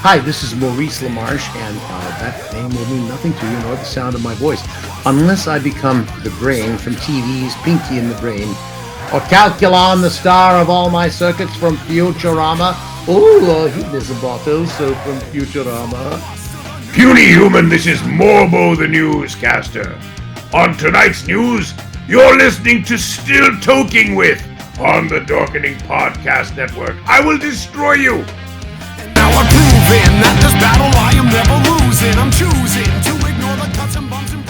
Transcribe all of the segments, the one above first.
Hi, this is Maurice LaMarche, and that name will mean nothing to you nor the sound of my voice, unless I become the brain from TV's Pinky and the Brain, or Calculon, the star of all my circuits from Futurama. Oh, he is a bottle, so from Futurama. Puny human, this is Morbo the newscaster. On tonight's news, you're listening to Still Toking with on the Darkening Podcast Network. I will destroy you. Now I'm proving that this battle I am never losing. I'm choosing to ignore the cuts and bumps and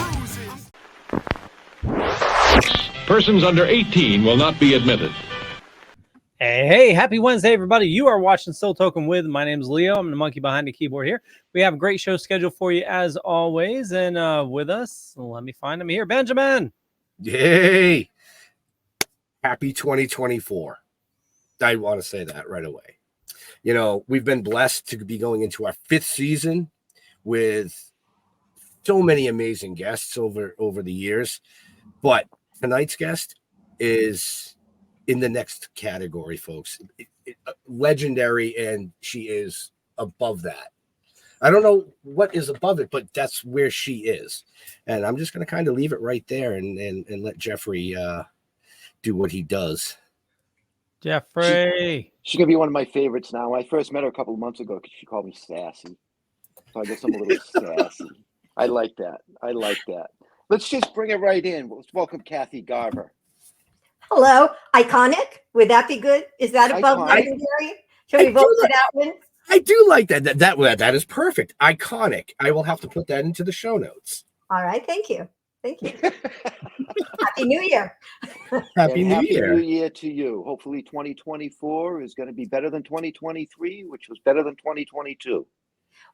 bruises. Persons under 18 will not be admitted. Hey, happy Wednesday, everybody. You are watching Still Toking with. My name's Leo. I'm the monkey behind the keyboard here. We have a great show scheduled for you as always. And with us, let me find him here. Benjamin. Yay. Happy 2024. I want to say that right away. You know, we've been blessed to be going into our 5th season with so many amazing guests over the years. But tonight's guest is in the next category, folks. Legendary, and she is above that. I don't know what is above it, but that's where she is. And I'm just going to kind of leave it right there and let Jeffrey do what he does. Jeffrey. She's going to be one of my favorites now. I first met her a couple of months ago because she called me sassy. So I guess I'm a little sassy. I like that. Let's just bring it right in. Let's welcome Kathy Garver. Hello. Iconic. Would that be good? Is that above legendary? Should we vote for that one? I do like that. That is perfect. Iconic. I will have to put that into the show notes. All right. Thank you. Happy New Year. Happy New New Year to you. Hopefully 2024 is going to be better than 2023, which was better than 2022.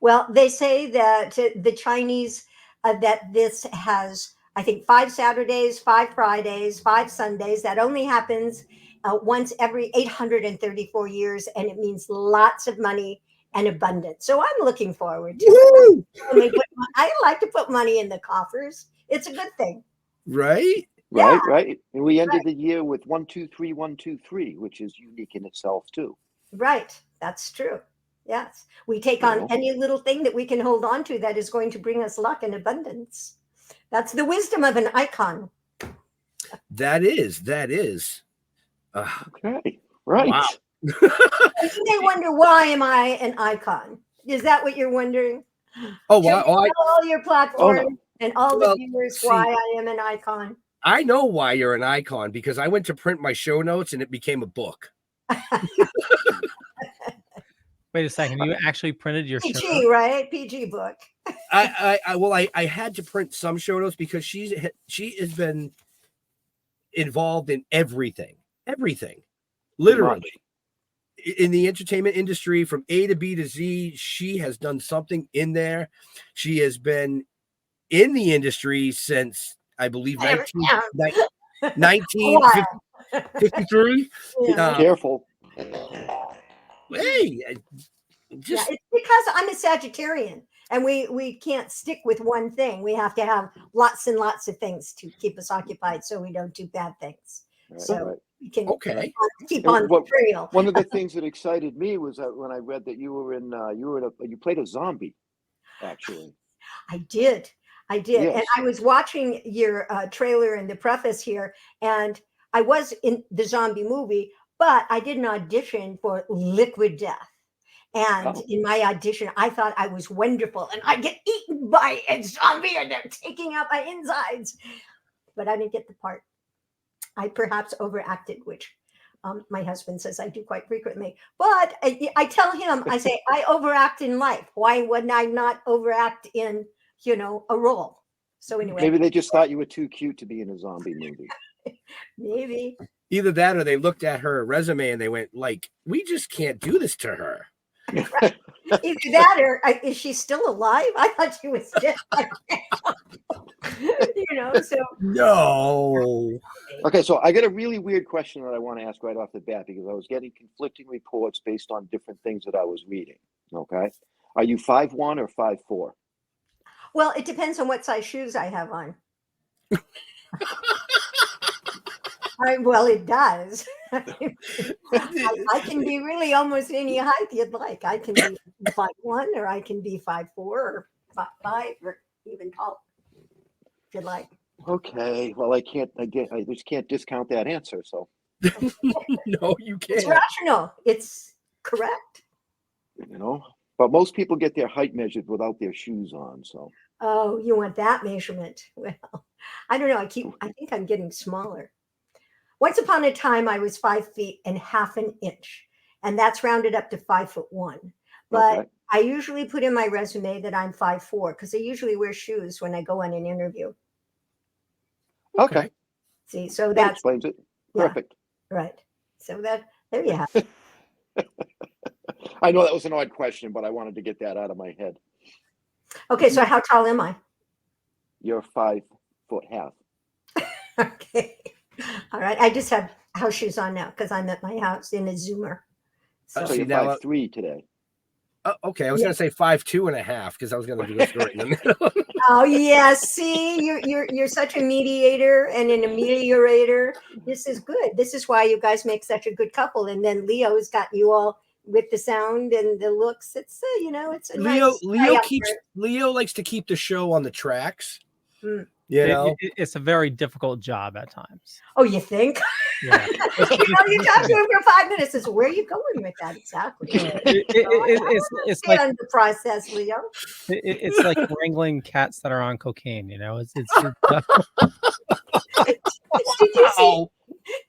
Well, they say that the Chinese, that this has, I think, 5 Saturdays, 5 Fridays, 5 Sundays. That only happens once every 834 years, and it means lots of money and abundance. So I'm looking forward to it. I like to put money in the coffers. It's a good thing. Right? Yeah. Right. And we ended the year with 1, 2, 3, 1, 2, 3, which is unique in itself too. Right. That's true. Yes. We take on any little thing that we can hold on to that is going to bring us luck and abundance. That's the wisdom of an icon. That is. Okay. Right. Wow. You may wonder, why am I an icon? Is that what you're wondering? Oh, wow. All your platforms and all the viewers, why I am an icon. I know why you're an icon, because I went to print my show notes and it became a book. Wait a second. You actually printed your PG, show? right? PG book. I had to print some show notes because she has been involved in everything, literally. In the entertainment industry, from A to B to Z, she has done something in there. She has been in the industry since, I believe, 1953. Careful. Hey, it's because I'm a Sagittarian, and we can't stick with one thing. We have to have lots and lots of things to keep us occupied, so we don't do bad things. So we can keep on the trail. One of the things that excited me was when I read that you were you played a zombie. Actually, I did. Yes. And I was watching your trailer in the preface here, and I was in the zombie movie, but I did an audition for Liquid Death. And in my audition, I thought I was wonderful, and I get eaten by a zombie, and they're taking out my insides. But I didn't get the part. I perhaps overacted, which my husband says I do quite frequently. But I tell him, I say, I overact in life. Why would I not overact in, a role? So anyway. Maybe they just thought you were too cute to be in a zombie movie. Maybe. Either that, or they looked at her resume and they went, we just can't do this to her. Right. Either that, or is she still alive? I thought she was dead. So. No. Okay, so I got a really weird question that I want to ask right off the bat, because I was getting conflicting reports based on different things that I was reading. Okay. Are you 5'1" or 5'4"? Well, it depends on what size shoes I have on. Well, it does. I can be really almost any height you'd like. I can be 5'1", or I can be 5'4", or 5'5", or even taller, if you'd like. Okay. Well, I just can't discount that answer. So. No, you can't. It's rational. It's correct. But most people get their height measured without their shoes on. So. Oh, you want that measurement? Well, I don't know. I think I'm getting smaller. Once upon a time, I was 5 feet and half an inch, and that's rounded up to 5'1". But Okay. I usually put in my resume that I'm 5'4", because I usually wear shoes when I go on an interview. Okay. See, so That that's explains it. yeah, Perfect. right. So there you have it. I know that was an odd question, but I wanted to get that out of my head. Okay, so how tall am I? You're 5'5". Okay. All right. I just have house shoes on now because I'm at my house in a Zoomer. So See, you're now, 5'3" today. Okay, I was going to say 5'2.5" because I was going to do this right in the middle. Oh yeah, see, you're such a mediator and an ameliorator. This is good. This is why you guys make such a good couple. And then Leo's got you all with the sound and the looks. It's it's a Leo likes to keep the show on the tracks. Mm. It's a very difficult job at times. Oh, you think? Yeah. You talk to him for 5 minutes. It's where are you going with that exactly? It's like the process, Leo. It's like wrangling cats that are on cocaine. It's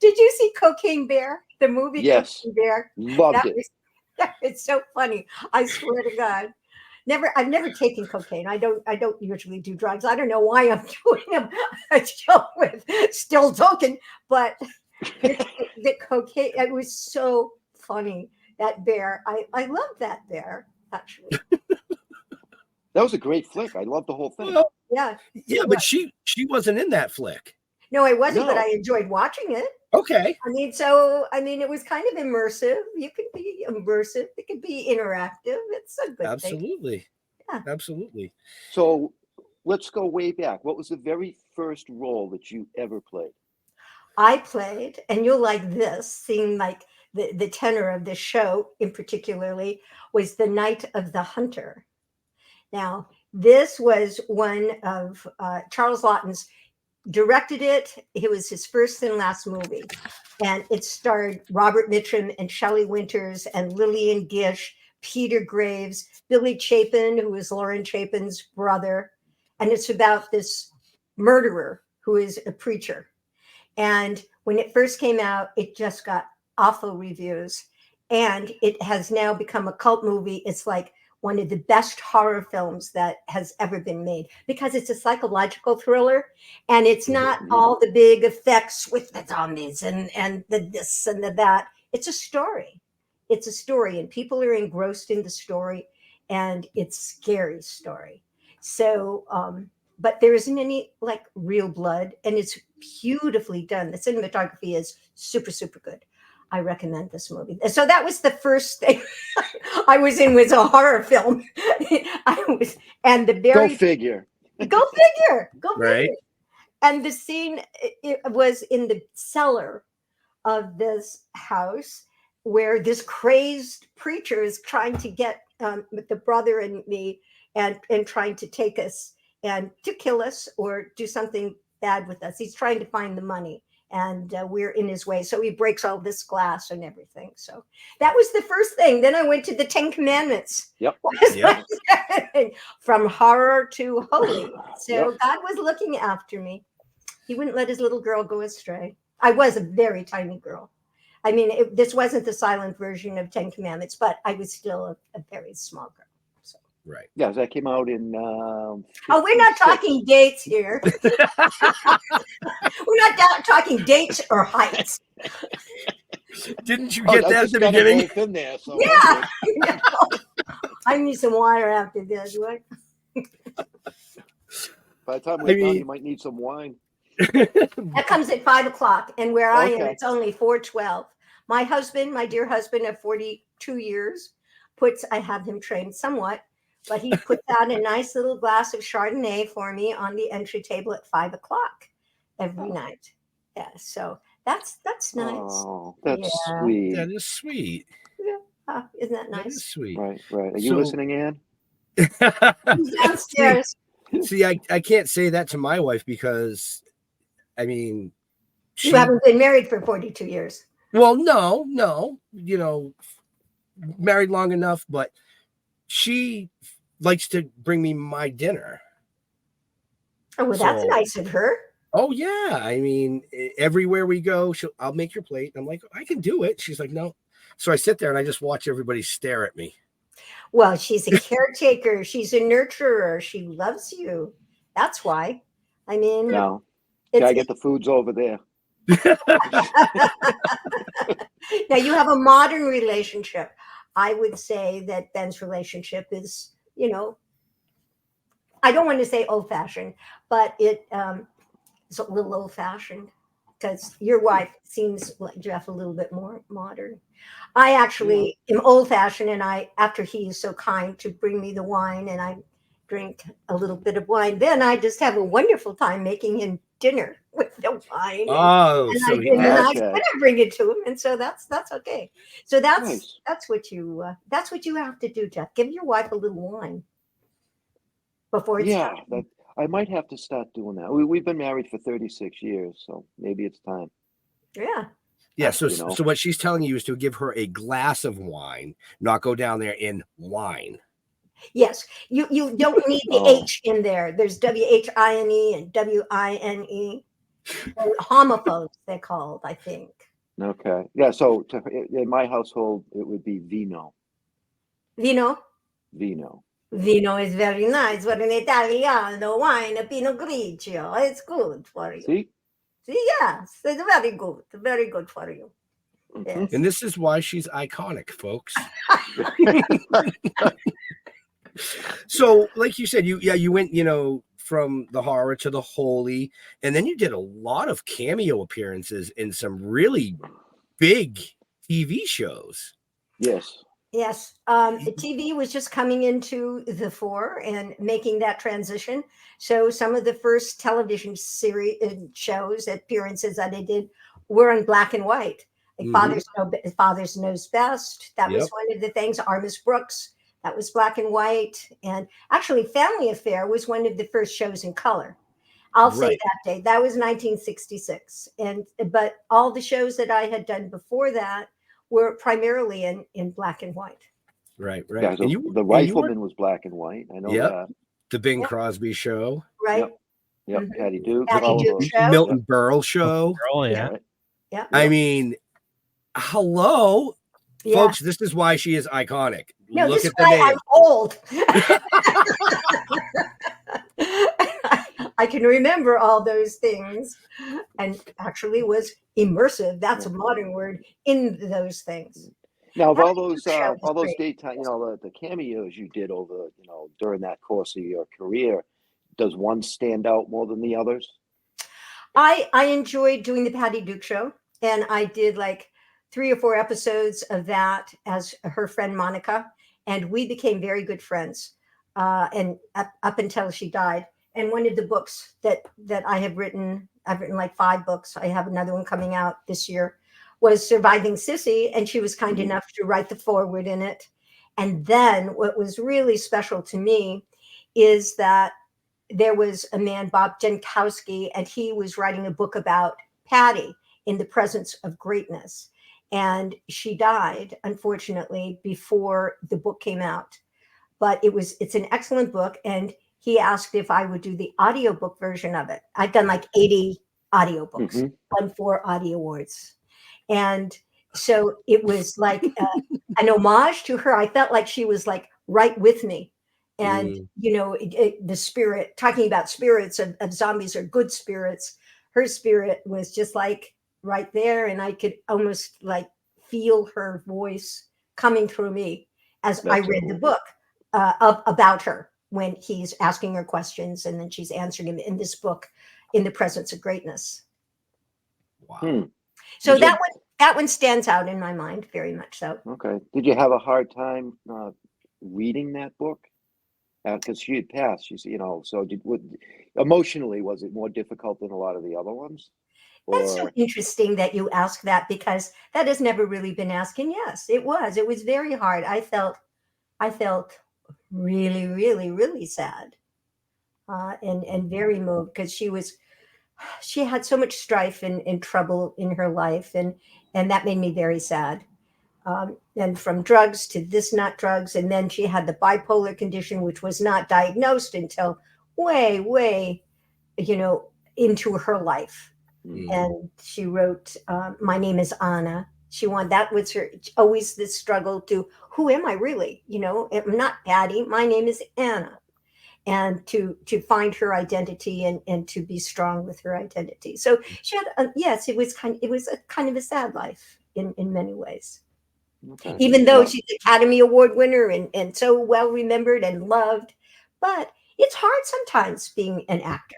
Did you see Cocaine Bear? The movie? Yes. Cocaine Bear. Loved it. It's so funny. I swear to God. I've never taken cocaine. I don't usually do drugs. I don't know why I'm doing a show with Still Toking, but the cocaine, it was so funny. That bear. I love that bear, actually. That was a great flick. I loved the whole thing. Well, Yeah. Yeah, but she wasn't in that flick. No, I wasn't, but No. I enjoyed watching it. Okay. It was kind of immersive. You could be immersive. It could be interactive. It's a good thing. Absolutely. Yeah. Absolutely. So let's go way back. What was the very first role that you ever played? I played, and you'll like this, seeing like the tenor of this show in particularly, was The Night of the Hunter. Now, this was one of Charles Laughton's, directed it. It was his first and last movie. And it starred Robert Mitchum and Shelley Winters and Lillian Gish, Peter Graves, Billy Chapin, who is Lauren Chapin's brother. And it's about this murderer who is a preacher. And when it first came out, it just got awful reviews. And it has now become a cult movie. It's like one of the best horror films that has ever been made because it's a psychological thriller, and it's not all the big effects with the zombies and the this and the that. It's a story. It's a story, and people are engrossed in the story, and it's a scary story. So, but there isn't any like real blood, and it's beautifully done. The cinematography is super, super good. I recommend this movie. So that was the first thing I was in, was a horror film. And the very Go figure. Go figure. Right. And the scene, it was in the cellar of this house where this crazed preacher is trying to get with the brother and me and trying to take us and to kill us or do something bad with us. He's trying to find the money. And we're in his way. So he breaks all this glass and everything. So that was the first thing. Then I went to the 10 Commandments. Yep. From horror to holy. So Yep. God was looking after me. He wouldn't let his little girl go astray. I was a very tiny girl. I mean, this wasn't the silent version of 10 Commandments, but I was still a very small girl. So. Right. Yeah, that came out in. We're not talking dates here. We're not talking dates or heights. Didn't you get that at the beginning? In there, so yeah. I need some water after this. What? By the time we're done, you might need some wine. That comes at 5:00, and where I am, Okay. it's only 4:12. My husband, my dear husband of 42 years, I have him trained somewhat, but he puts out a nice little glass of Chardonnay for me on the entry table at 5:00 every night. Yeah, so That's nice. Oh, that's Yeah. sweet. That is sweet. Yeah. Isn't that That is nice? sweet. Right. Are you So- listening, Ann? He's downstairs. See, I can't say that to my wife because, I mean, You haven't been married for 42 years. Well, no, married long enough, but she likes to bring me my dinner. Oh, well, that's nice of her. Oh yeah, I mean, everywhere we go, I'll make your plate. I'm like, I can do it. She's like, no. So I sit there and I just watch everybody stare at me. Well, she's a caretaker. She's a nurturer. She loves you. That's why. I mean, No. Gotta get the foods over there. Now you have a modern relationship. I would say that Ben's relationship is, I don't want to say old-fashioned, but it's a little old-fashioned because your wife seems like Jeff a little bit more modern. I actually am old-fashioned, and after he is so kind to bring me the wine and I drink a little bit of wine, then I just have a wonderful time making him dinner with the wine. And then I bring it to him, and so that's okay. So that's nice. that's what you have to do, Jeff. Give your wife a little wine before it's time. I might have to start doing that. We've been married for 36 years, so maybe it's time. Yeah. So what she's telling you is to give her a glass of wine, not go down there in wine. Yes, you don't need the H in there. There's WHINE and WINE. Homophones, they're called, I think. Okay. Yeah. So in my household, it would be vino. Vino. Vino is very nice. For an Italiano, wine, a Pinot Grigio. It's good for you. See? Yes, it's very good. Very good for you. Yes. And this is why she's iconic, folks. So, like you said, you went, from the horror to the holy, and then you did a lot of cameo appearances in some really big TV shows. Yes. TV was just coming into the fore and making that transition. So some of the first television series shows appearances that I did were in black and white. Like Fathers Knows Best. That was one of the things. Armis Brooks. That was black and white. And actually, Family Affair was one of the first shows in color. I'll say that date. That was 1966. But all the shows that I had done before that were primarily in black and white. Right. Yeah, so the Rifleman was black and white. I know that. The Bing Crosby Show. Right. Yep. Patty Duke. Show. Milton Berle Show. Yeah. I mean, hello. Yeah. Folks, this is why she is iconic. No, Look this at is the why name. I'm old. I can remember all those things and actually was immersive. That's a modern word in those things. Now, of all those daytime, the cameos you did over, during that course of your career, does one stand out more than the others? I enjoyed doing the Patty Duke Show, and I did like 3 or 4 episodes of that as her friend Monica, and we became very good friends. And up until she died. And one of the books that I have written, I've written like 5 books. I have another one coming out this year, was Surviving Cissy, and she was kind enough to write the foreword in it. And then what was really special to me is that there was a man, Bob Jankowski, and he was writing a book about Patty in the presence of greatness. And she died, unfortunately, before the book came out. But it's an excellent book, and he asked if I would do the audiobook version of it. I've done like 80 audiobooks, won 4 Audio Awards. And so it was like an homage to her. I felt like she was like right with me. And, the spirit, talking about spirits of zombies are good spirits. Her spirit was just like right there. And I could almost like feel her voice coming through me as I read the book about her when he's asking her questions. And then she's answering him in this book, In the Presence of Greatness. Wow. So that one stands out in my mind very much so. Okay. Did you have a hard time reading that book? Because she had passed, so emotionally, was it more difficult than a lot of the other ones? That's so Or interesting that you ask that, because that has never really been asked. And yes, it was. It was very hard. I felt really, really, really sad, and very moved, because she had so much strife and trouble in her life, and that made me very sad. And from drugs to this, not drugs, and then she had the bipolar condition, which was not diagnosed until way, way, into her life. And she wrote, "My name is Anna." That was her always this struggle to, who am I really? I'm not Patty. My name is Anna. And to find her identity, and to be strong with her identity. So she had, yes, it was a kind of a sad life in many ways. okay. Even though Well, she's Academy Award winner and so well remembered and loved, but it's hard sometimes being an actor.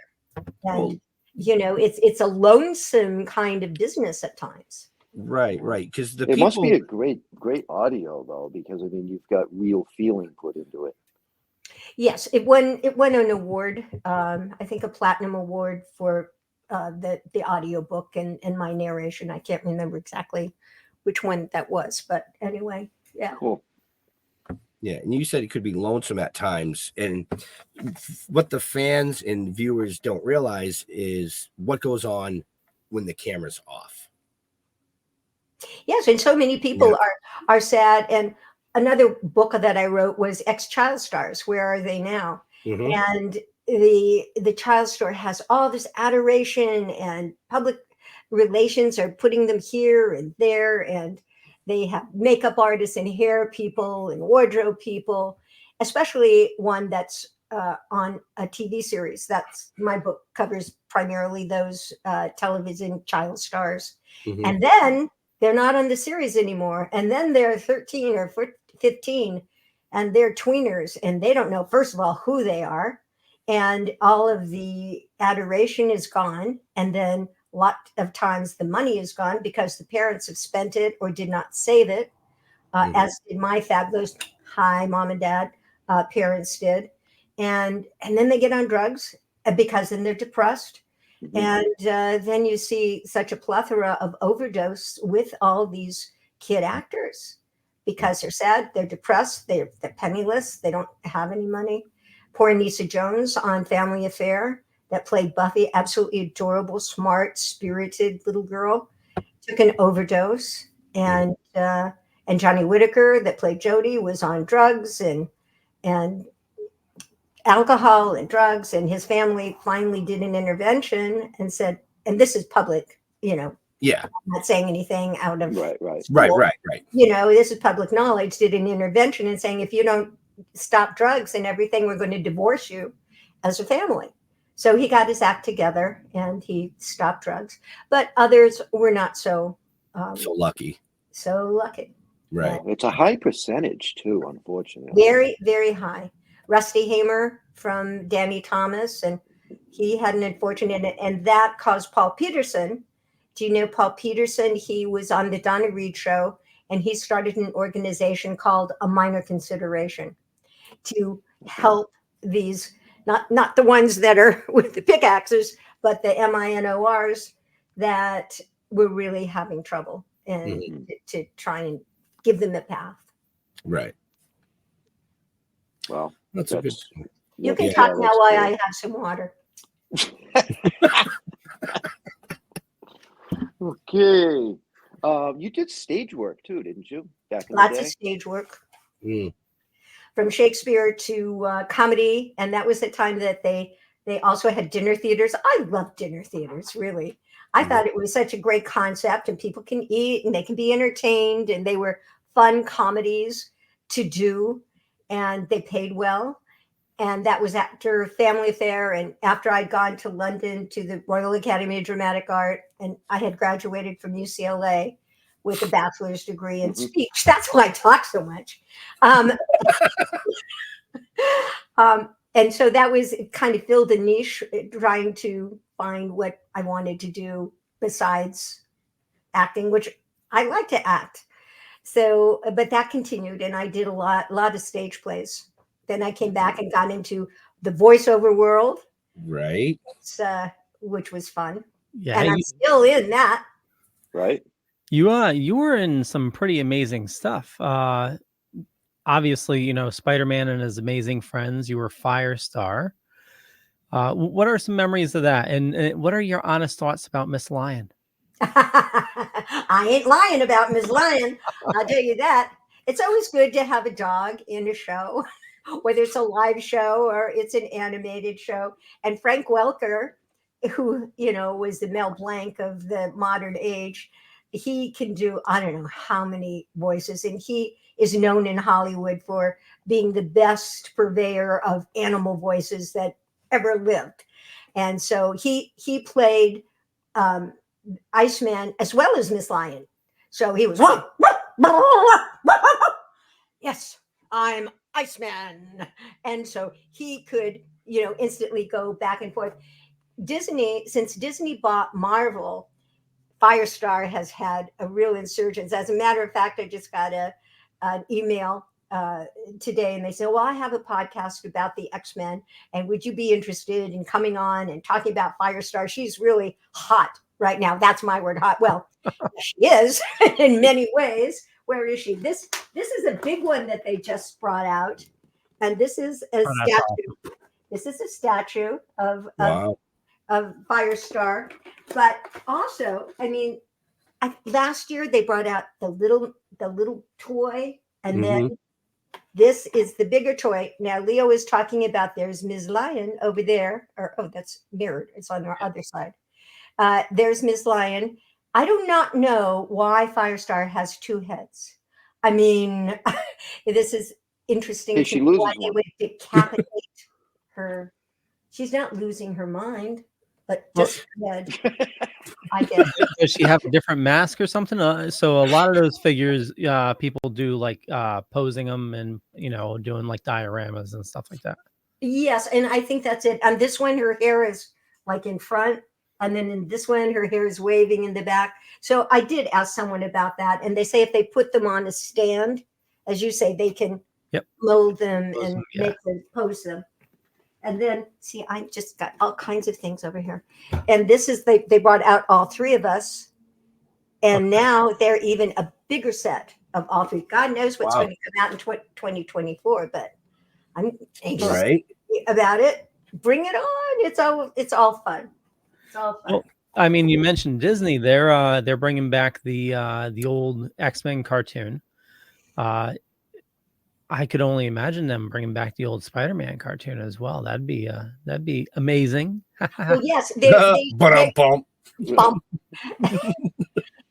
And it's a lonesome kind of business at times. Right, because the it must be people. a great audio though, because I mean you've got real feeling put into it. Yes, it won an award, I think a platinum award for the audio book and my narration. I can't remember exactly which one that was, but anyway, yeah. Cool. Yeah, and you said it could be lonesome at times. And what the fans and viewers don't realize is what goes on when the camera's off. Yes, and so many people are sad. And another book that I wrote was Ex-Child Stars. Where are they now? Mhm. And the child star has all this adoration, and public relations are putting them here and there, and they have makeup artists and hair people and wardrobe people, especially one that's on a TV series. That's my book covers primarily those television child stars. Mhm. And then they're not on the series anymore. And then they're 13 or 15 and they're tweeners, and they don't know, first of all, who they are. And all of the adoration is gone. And then a lot of times the money is gone because the parents have spent it or did not save it, as did my fabulous, hi, mom and dad, parents did. And then they get on drugs because then they're depressed. And then you see such a plethora of overdose with all these kid actors because they're sad, they're depressed, they're penniless, they don't have any money. Poor Nisa Jones on Family Affair that played Buffy, absolutely adorable, smart, spirited little girl, took an overdose. And Johnny Whitaker that played Jody was on drugs and alcohol and drugs, and his family finally did an intervention and said, and this is public, I'm not saying anything out of Right. This is public knowledge, did an intervention and saying, if you don't stop drugs and everything, we're going to divorce you as a family. So he got his act together and he stopped drugs, but others were not so lucky. Right. It's a high percentage too, unfortunately. Very, very high. Rusty Hamer from Danny Thomas, and he had an unfortunate, and that caused Paul Peterson. Do you know Paul Peterson? He was on the Donna Reed show, and he started an organization called A Minor Consideration to help these, not the ones that are with the pickaxes, but the MINORs that were really having trouble, and to try and give them a path. Right. Well, that's a good. You can talk now while I have some water. Okay. You did stage work too, didn't you? Back in Lots the day? of stage work. From Shakespeare to comedy. And that was the time that they also had dinner theaters. I love dinner theaters, really. I thought it was such a great concept, and people can eat and they can be entertained, and they were fun comedies to do, and they paid well. And that was after Family Affair and after I'd gone to London to the Royal Academy of Dramatic Art, and I had graduated from UCLA with a bachelor's degree in speech. That's why I talk so much. And so that was kind of filled a niche, trying to find what I wanted to do besides acting, which I like to act. So, but that continued, and I did a lot of stage plays. Then I came back and got into the voiceover world, right? Which was fun. Yeah, and I'm still in that. Right. you were in some pretty amazing stuff. Obviously, you know, Spider-Man and His Amazing Friends. You were Firestar. What are some memories of that? And what are your honest thoughts about Miss Lion? I ain't lying about Ms. Lion. I'll tell you that. It's always good to have a dog in a show, whether it's a live show or it's an animated show. And Frank Welker, who, you know, was the Mel Blanc of the modern age, he can do, I don't know how many voices. And he is known in Hollywood for being the best purveyor of animal voices that ever lived. And so he played Iceman as well as Miss Lion. So he was, yes, I'm Iceman. And so he could, you know, instantly go back and forth. Disney, since Disney bought Marvel, Firestar has had a real insurgence. As a matter of fact, I just got an email today, and they said, well, I have a podcast about the X-Men, and would you be interested in coming on and talking about Firestar? She's really hot right now. That's my word, hot. Well, she is in many ways. Where is she? This is a big one that they just brought out, and this is a statue. Awesome. This is a statue of Firestar. But also, I mean, last year they brought out the little toy, and then this is the bigger toy. Now Leo is talking about there's Ms. Lion over there, or that's mirrored. It's on our other side. There's Ms. Lion. I do not know why Firestar has two heads. I mean, this is interesting. She loses one. They would decapitate her. She's not losing her mind, but just head. I guess. Does she have a different mask or something? So a lot of those figures, people do like posing them and, you know, doing like dioramas and stuff like that. Yes, and I think that's it. On this one, her hair is like in front. And then in this one, her hair is waving in the back. So I did ask someone about that. And they say if they put them on a stand, as you say, they can mold them and make them, pose them. And then, see, I just got all kinds of things over here. And this is, they brought out all three of us. And now they're even a bigger set of all three. God knows what's going to come out in 2024. But I'm anxious about it. Bring it on. It's all fun. Well, I mean, you mentioned Disney. They're bringing back the old X-Men cartoon. I could only imagine them bringing back the old Spider-Man cartoon as well. That'd be amazing. Well, yes,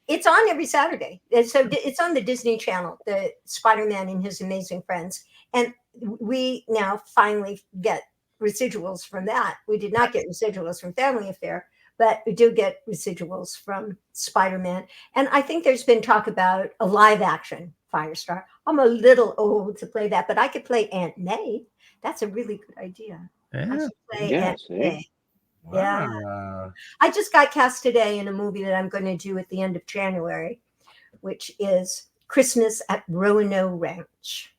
it's on every Saturday. So it's on the Disney Channel, the Spider-Man and His Amazing Friends, and we now finally get residuals from that. We did not get residuals from Family Affair, but we do get residuals from Spider-Man. And I think there's been talk about a live action Firestar. I'm a little old to play that, but I could play Aunt May. That's a really good idea. Yeah. I just got cast today in a movie that I'm going to do at the end of January, which is Christmas at Roanoke Ranch.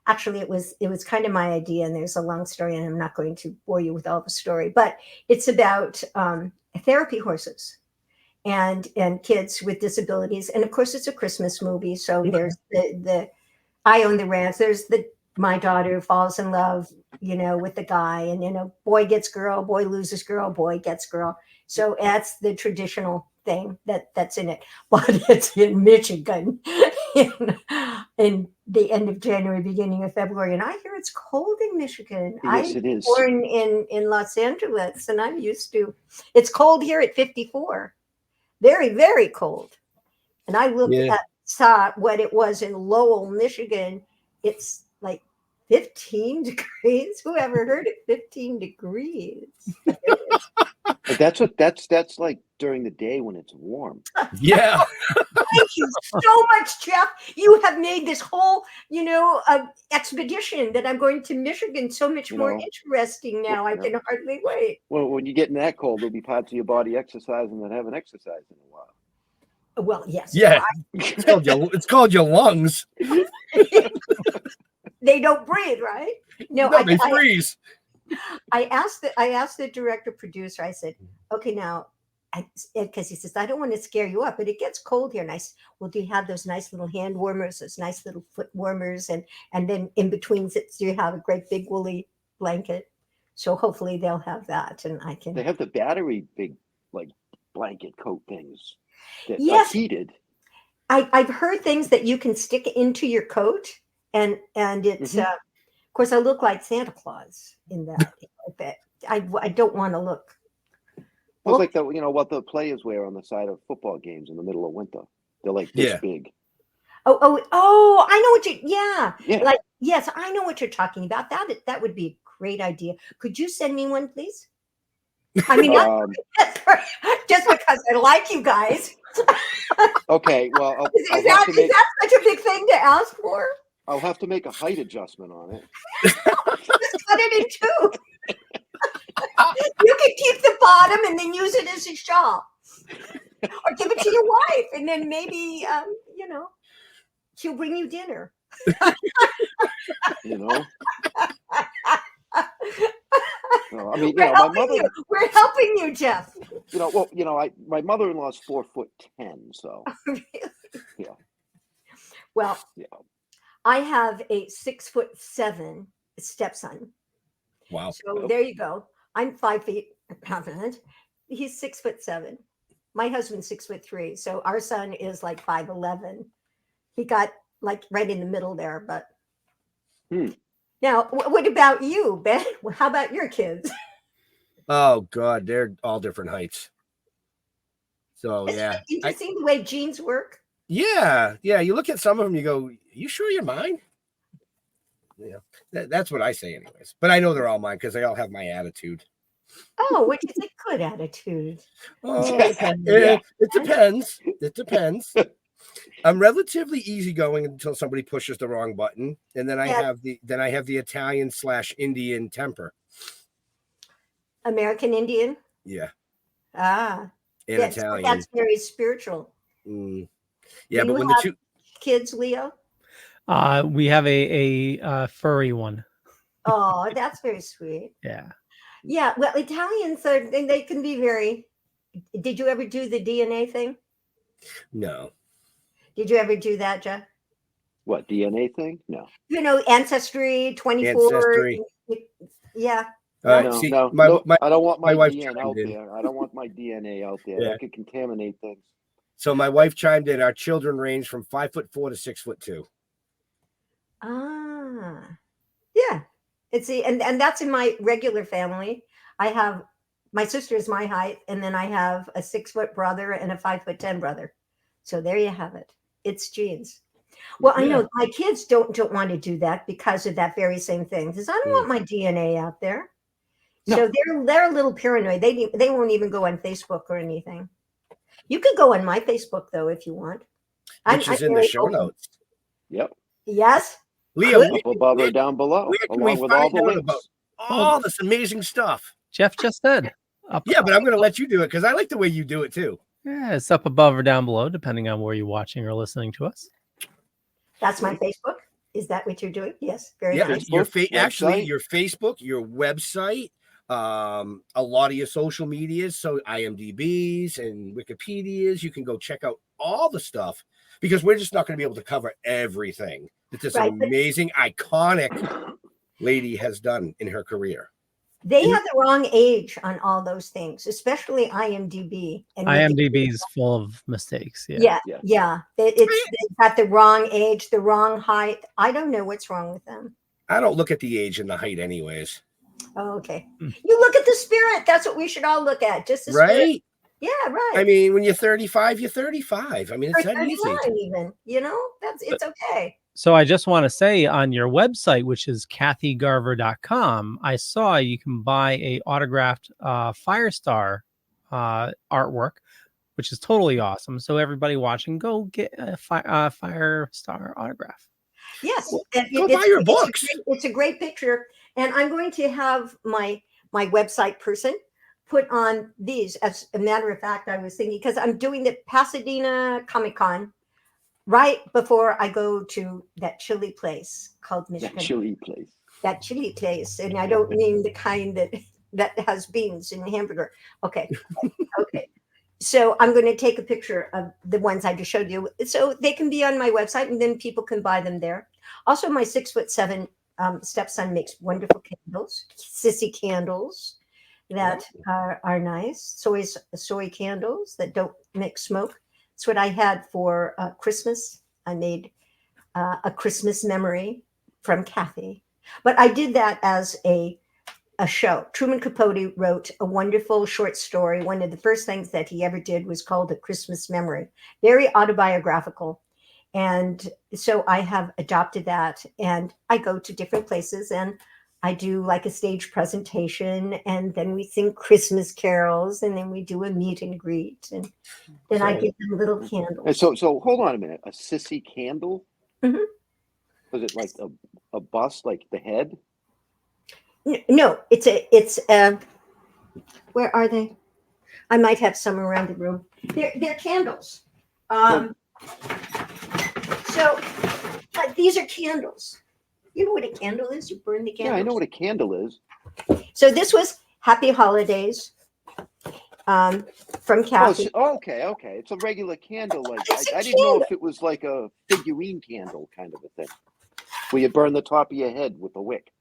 Actually, it was kind of my idea, and there's a long story, and I'm not going to bore you with all the story, but it's about therapy horses and kids with disabilities. And of course, it's a Christmas movie. So there's the I own the ranch. There's my daughter falls in love, with the guy, and boy gets girl, boy loses girl, boy gets girl. So that's the traditional thing that's in it. But it's in Michigan in the end of January, beginning of February. And I hear it's cold in Michigan. Yes, it is. Born in Los Angeles, and I'm used to it's cold here at 54. Very, very cold. And I saw what it was in Lowell, Michigan. It's like 15 degrees. Who ever heard it? 15 degrees. But that's like during the day when it's warm. Yeah. Thank you so much, Jeff. You have made this whole, expedition that I'm going to Michigan so much more interesting now. I can hardly wait. Well, when you get in that cold, there'll be parts of your body exercising that haven't exercised in a while. Well, yes. Yeah. It's called your lungs. They don't breathe, right? No, they freeze. I asked the director producer, I said, okay, now, because he says, I don't want to scare you up, but it gets cold here. And I said, well, do you have those nice little hand warmers, those nice little foot warmers? And then in between sits, you have a great big woolly blanket. So hopefully they'll have that, and I can. They have the battery big like blanket coat things that Yes. are heated. I've heard things that you can stick into your coat, and it's of course I look like Santa Claus in that. I don't want to look. It's like what the players wear on the side of football games in the middle of winter. They're like this big. Oh! I know what you. Yeah. Yeah. Yes, I know what you're talking about. That would be a great idea. Could you send me one, please? I mean, just because I like you guys. Okay. Well, is that such a big thing to ask for? I'll have to make a height adjustment on it. Just cut it in two. You can keep the bottom and then use it as a shawl, or give it to your wife, and then maybe she'll bring you dinner. I mean, we're helping you, Jeff. My mother-in-law's 4'10", so. Really? Yeah. Well, yeah. I have a 6'7" stepson. Wow. So there you go. I'm 5 feet. He's 6'7". My husband's 6'3". So our son is like 5'11". He got like right in the middle there, but. Now, what about you, Ben? How about your kids? Oh God, they're all different heights. So yeah, interesting the way genes work. Yeah. You look at some of them, you go, "You sure you're mine?" Yeah, that's what I say, anyways. But I know they're all mine because they all have my attitude. Oh, which is a good attitude. Oh, it depends. It depends. I'm relatively easygoing until somebody pushes the wrong button, and then I have the Italian/Indian temper. American Indian. Yeah. And Italian. That's very spiritual. Yeah, but when the two kids, Leo. We have a furry one. Oh, that's very sweet. Yeah. Yeah. Well, Italians they can be very. Did you ever do the DNA thing? No. Did you ever do that, Jeff? What, DNA thing? No. Ancestry 24. Yeah. No, I don't want my DNA out there. I don't want my DNA out there. That could contaminate things. So my wife chimed in. Our children range from 5'4" to 6'2". Yeah. And that's in my regular family. I have my sister is my height, and then I have a 6-foot brother and a 5'10" brother. So there you have it. It's genes. Well, I know my kids don't want to do that because of that very same thing. Because I don't want my DNA out there. No. So they're a little paranoid. They won't even go on Facebook or anything. You could go on my Facebook though if you want. Which is in the show notes. Yep. Yes. Leo, up above or down below, along with all the links. About all this amazing stuff. Jeff just said. Yeah, but I'm going to let you do it because I like the way you do it too. Yeah, it's up above or down below, depending on where you're watching or listening to us. That's my Facebook. Is that what you're doing? Yes. Very nice. Actually, your Facebook, your website, a lot of your social medias, so IMDb's and Wikipedia's, you can go check out all the stuff because we're just not going to be able to cover everything that this amazing, iconic lady has done in her career. They have the wrong age on all those things, especially IMDb. And IMDb is full of mistakes. Yeah. It's got the wrong age, the wrong height. I don't know what's wrong with them. I don't look at the age and the height anyways. Oh, okay. You look at the spirit. That's what we should all look at. Just the spirit. Yeah, right. I mean, when you're 35, you're 35. I mean, it's that easy. Even, it's okay. So I just want to say on your website, which is kathygarver.com, I saw you can buy a autographed Firestar artwork, which is totally awesome. So everybody watching, go get a Firestar autograph. Yes. Go buy your books. It's a great picture. And I'm going to have my website person put on these. As a matter of fact, I was thinking, because I'm doing the Pasadena Comic-Con right before I go to that chili place called Michigan. That chili place. And I don't mean the kind that has beans in hamburger. Okay. Okay. so I'm going to take a picture of the ones I just showed you, so they can be on my website, and then people can buy them there. Also, my 6'7" stepson makes wonderful candles, Cissy candles that are nice. Soy candles that don't make smoke. It's what I had for Christmas. I made a Christmas memory from Kathy, but I did that as a show. Truman Capote wrote a wonderful short story. One of the first things that he ever did was called A Christmas Memory, very autobiographical. And so I have adopted that, and I go to different places and I do like a stage presentation, and then we sing Christmas carols, and then we do a meet and greet, and then I give them little candles. So hold on a minute. A Cissy candle? Mhm. Was it like a bust, like the head? No, it's where are they? I might have some around the room. They're candles. So these are candles. You know what a candle is? You burn the candle. Yeah, I know what a candle is. So this was Happy Holidays from Kathy. Okay. It's a regular candle. Like I didn't know if it was like a figurine candle kind of a thing, where you burn the top of your head with a wick.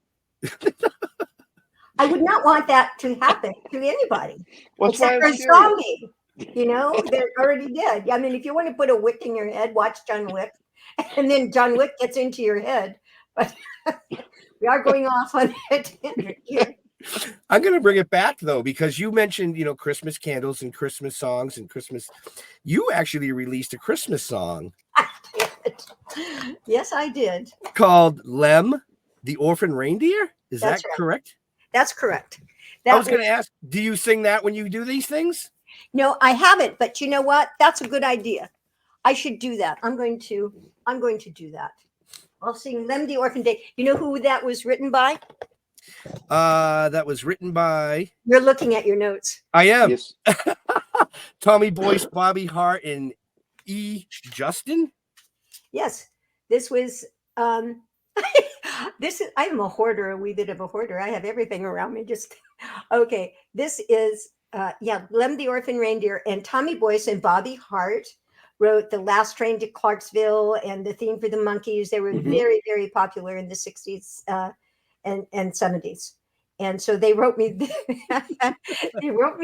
I would not want that to happen to anybody. Well, except for a zombie. You know, they're already dead. I mean, if you want to put a wick in your head, watch John Wick, and then John Wick gets into your head. But we are going off on a tangent here. I'm going to bring it back, though, because you mentioned, Christmas candles and Christmas songs and Christmas. You actually released a Christmas song. I did. Yes, I did. Called Lem, the Orphan Reindeer? Is that right. correct? That's correct. I was going to ask, do you sing that when you do these things? No, I haven't. But you know what? That's a good idea. I should do that. I'm going to do that. I'll sing Lem, the Orphan Day. You know who that was written by? That was written by. You're looking at your notes. I am. Yes. Tommy Boyce, Bobby Hart, and E. Justin. Yes, this was. This is. I am a hoarder, a wee bit of a hoarder. I have everything around me. Just okay. This is. Lem, the Orphan Reindeer, and Tommy Boyce and Bobby Hart wrote The Last Train to Clarksville and the theme for the Monkees. They were very, very popular in the 60s and 70s. And so they wrote me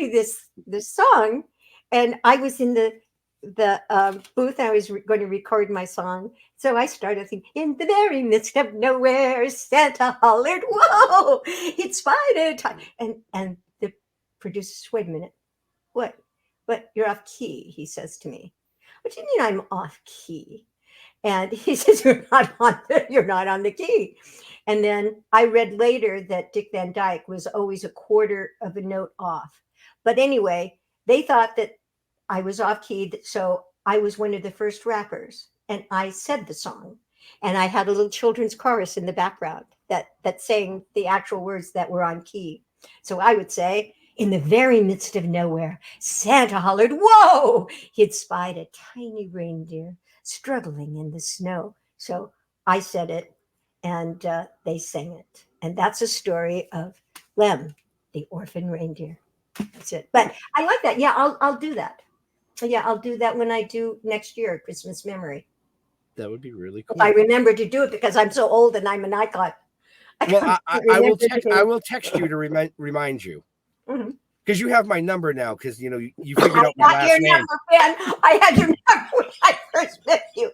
this song, and I was in the booth. I was going to record my song. So I started thinking, in the very midst of nowhere, Santa hollered, whoa, it's spider time. And the producer says, wait a minute, what? But you're off key, he says to me. What do you mean I'm off key? And he says, you're not on the key. And then I read later that Dick Van Dyke was always a quarter of a note off. But anyway, they thought that I was off key. So I was one of the first rappers, and I said the song. And I had a little children's chorus in the background that sang the actual words that were on key. So I would say, in the very midst of nowhere, Santa hollered, whoa! He'd spied a tiny reindeer struggling in the snow. So I said it, and they sang it. And that's a story of Lem, the Orphan Reindeer. That's it. But I like that. Yeah, I'll do that. Yeah, I'll do that when I do next year, Christmas Memory. That would be really cool. If I remember to do it, because I'm so old and I'm an icon. Well, I will text you to remind you. Because you have my number now, because you figured out my last name. Number, Ben. I had your number when I first met you.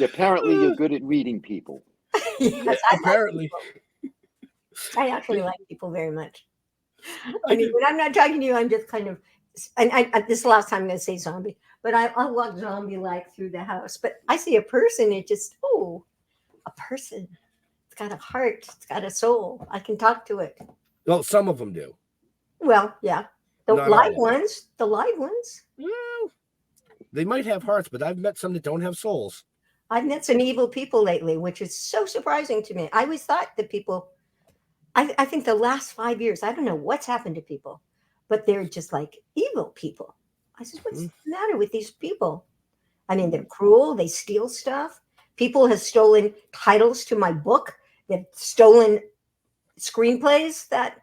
Apparently, you're good at reading people. Yes, apparently. I actually like people very much. I mean, when I'm not talking to you, I'm just kind of. And this is the last time I'm going to say zombie, but I'll walk zombie-like through the house. But I see a person, a person. It's got a heart. It's got a soul. I can talk to it. Well, some of them do. Well, yeah. The live ones. Well, they might have hearts, but I've met some that don't have souls. I've met some evil people lately, which is so surprising to me. I always thought that people, I think the last 5 years, I don't know what's happened to people, but they're just like evil people. I said, what's the matter with these people? I mean, they're cruel. They steal stuff. People have stolen titles to my book. They've stolen screenplays that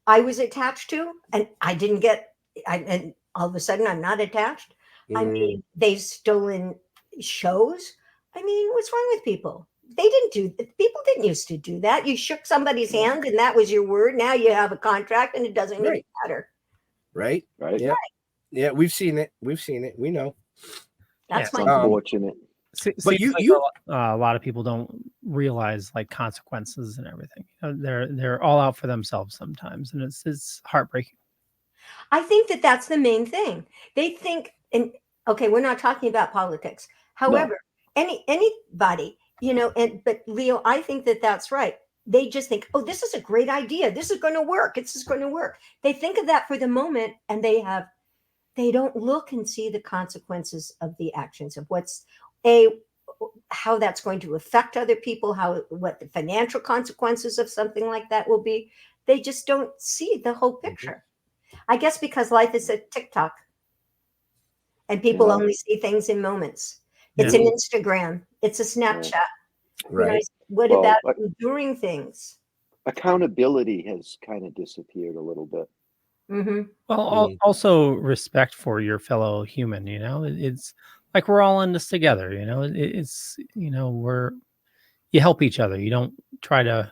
I was attached to, and I didn't get, and all of a sudden I'm not attached. I mean, they've stolen shows. I mean, what's wrong with people? People didn't used to do that. You shook somebody's hand and that was your word. Now you have a contract and it doesn't even matter. Right. Yeah. Right. Yeah. We've seen it. We know. That's my unfortunate. But a lot of people don't realize like consequences and everything. They're all out for themselves sometimes, and it's heartbreaking. I think that's the main thing. They think, and okay, we're not talking about politics. However, anybody, but Leo, I think that's right. They just think, oh, this is a great idea. This is going to work. This is going to work. They think of that for the moment, and they don't look and see the consequences of the actions of how that's going to affect other people, what the financial consequences of something like that will be. They just don't see the whole picture. I guess because life is a TikTok and people only see things in moments. It's an Instagram. It's a Snapchat. Right. What about enduring things? Accountability has kind of disappeared a little bit. Mm-hmm. Well, also respect for your fellow human. It's like we're all in this together. It's you help each other. You don't try to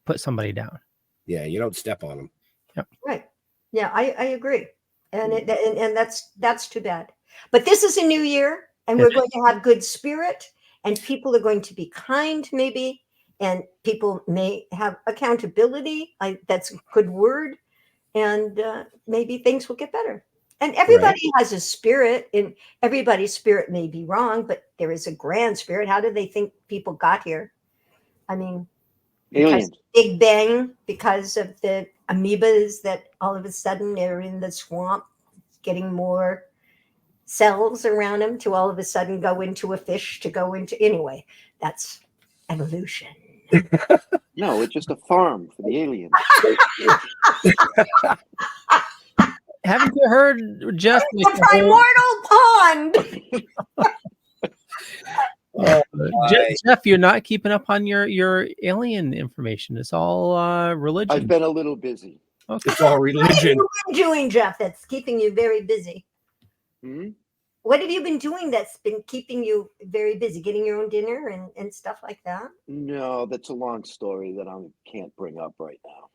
put somebody down. Yeah, you don't step on them. Yep. Right. Yeah, I agree, and that's too bad. But this is a new year, and we're going to have good spirit, and people are going to be kind, maybe, and people may have accountability. That's a good word. And maybe things will get better. And everybody has a spirit, and everybody's spirit may be wrong, but there is a grand spirit. How do they think people got here? I mean, because Big Bang, because of the amoebas that all of a sudden they're in the swamp, getting more cells around them to all of a sudden go into a fish to go into. Anyway, that's evolution. No, it's just a farm for the aliens. Haven't you heard Jeff? The primordial pond. Jeff, you're not keeping up on your alien information. It's all religion. I've been a little busy. Okay. It's all religion. What have you been doing, Jeff, that's keeping you very busy? Hmm? What have you been doing that's been keeping you very busy? Getting your own dinner and stuff like that? No, that's a long story that I can't bring up right now.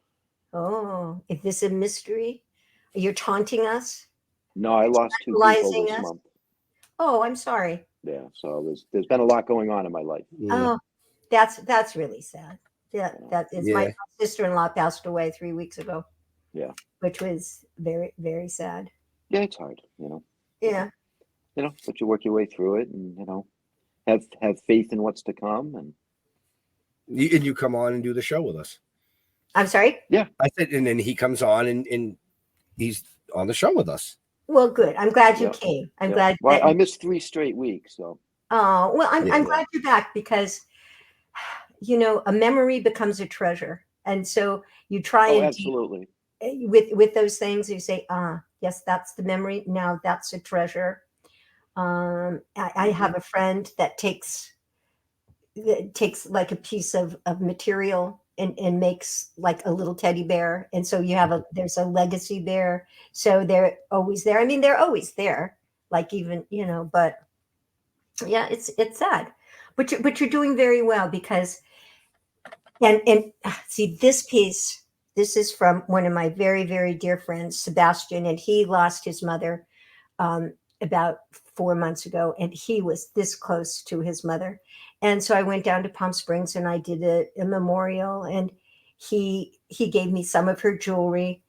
Oh, is this a mystery? You're taunting us? No, I lost 2 people this month. Oh, I'm sorry. Yeah, so there's been a lot going on in my life. Oh, that's really sad. Yeah, that is. My sister-in-law passed away 3 weeks ago. Yeah, which was very, very sad. Yeah, it's hard, Yeah. But you work your way through it, and have faith in what's to come, and you come on and do the show with us. I'm sorry? Yeah, I said, and then he comes on and he's on the show with us. Well, good. I'm glad you came. I'm glad. Well, I missed 3 straight weeks, so. Oh well, I'm glad you're back because, a memory becomes a treasure, and so you try and absolutely with those things. You say, yes, that's the memory. Now that's a treasure. I have a friend that takes like a piece of material and makes like a little teddy bear. And so there's a legacy bear. So they're always there. I mean, they're always there, like even, but yeah, it's sad, but you're doing very well because, and see this piece, this is from one of my very, very dear friends, Sebastian, and he lost his mother, about 4 months ago, and he was this close to his mother. And so I went down to Palm Springs and I did a memorial, and he gave me some of her jewelry.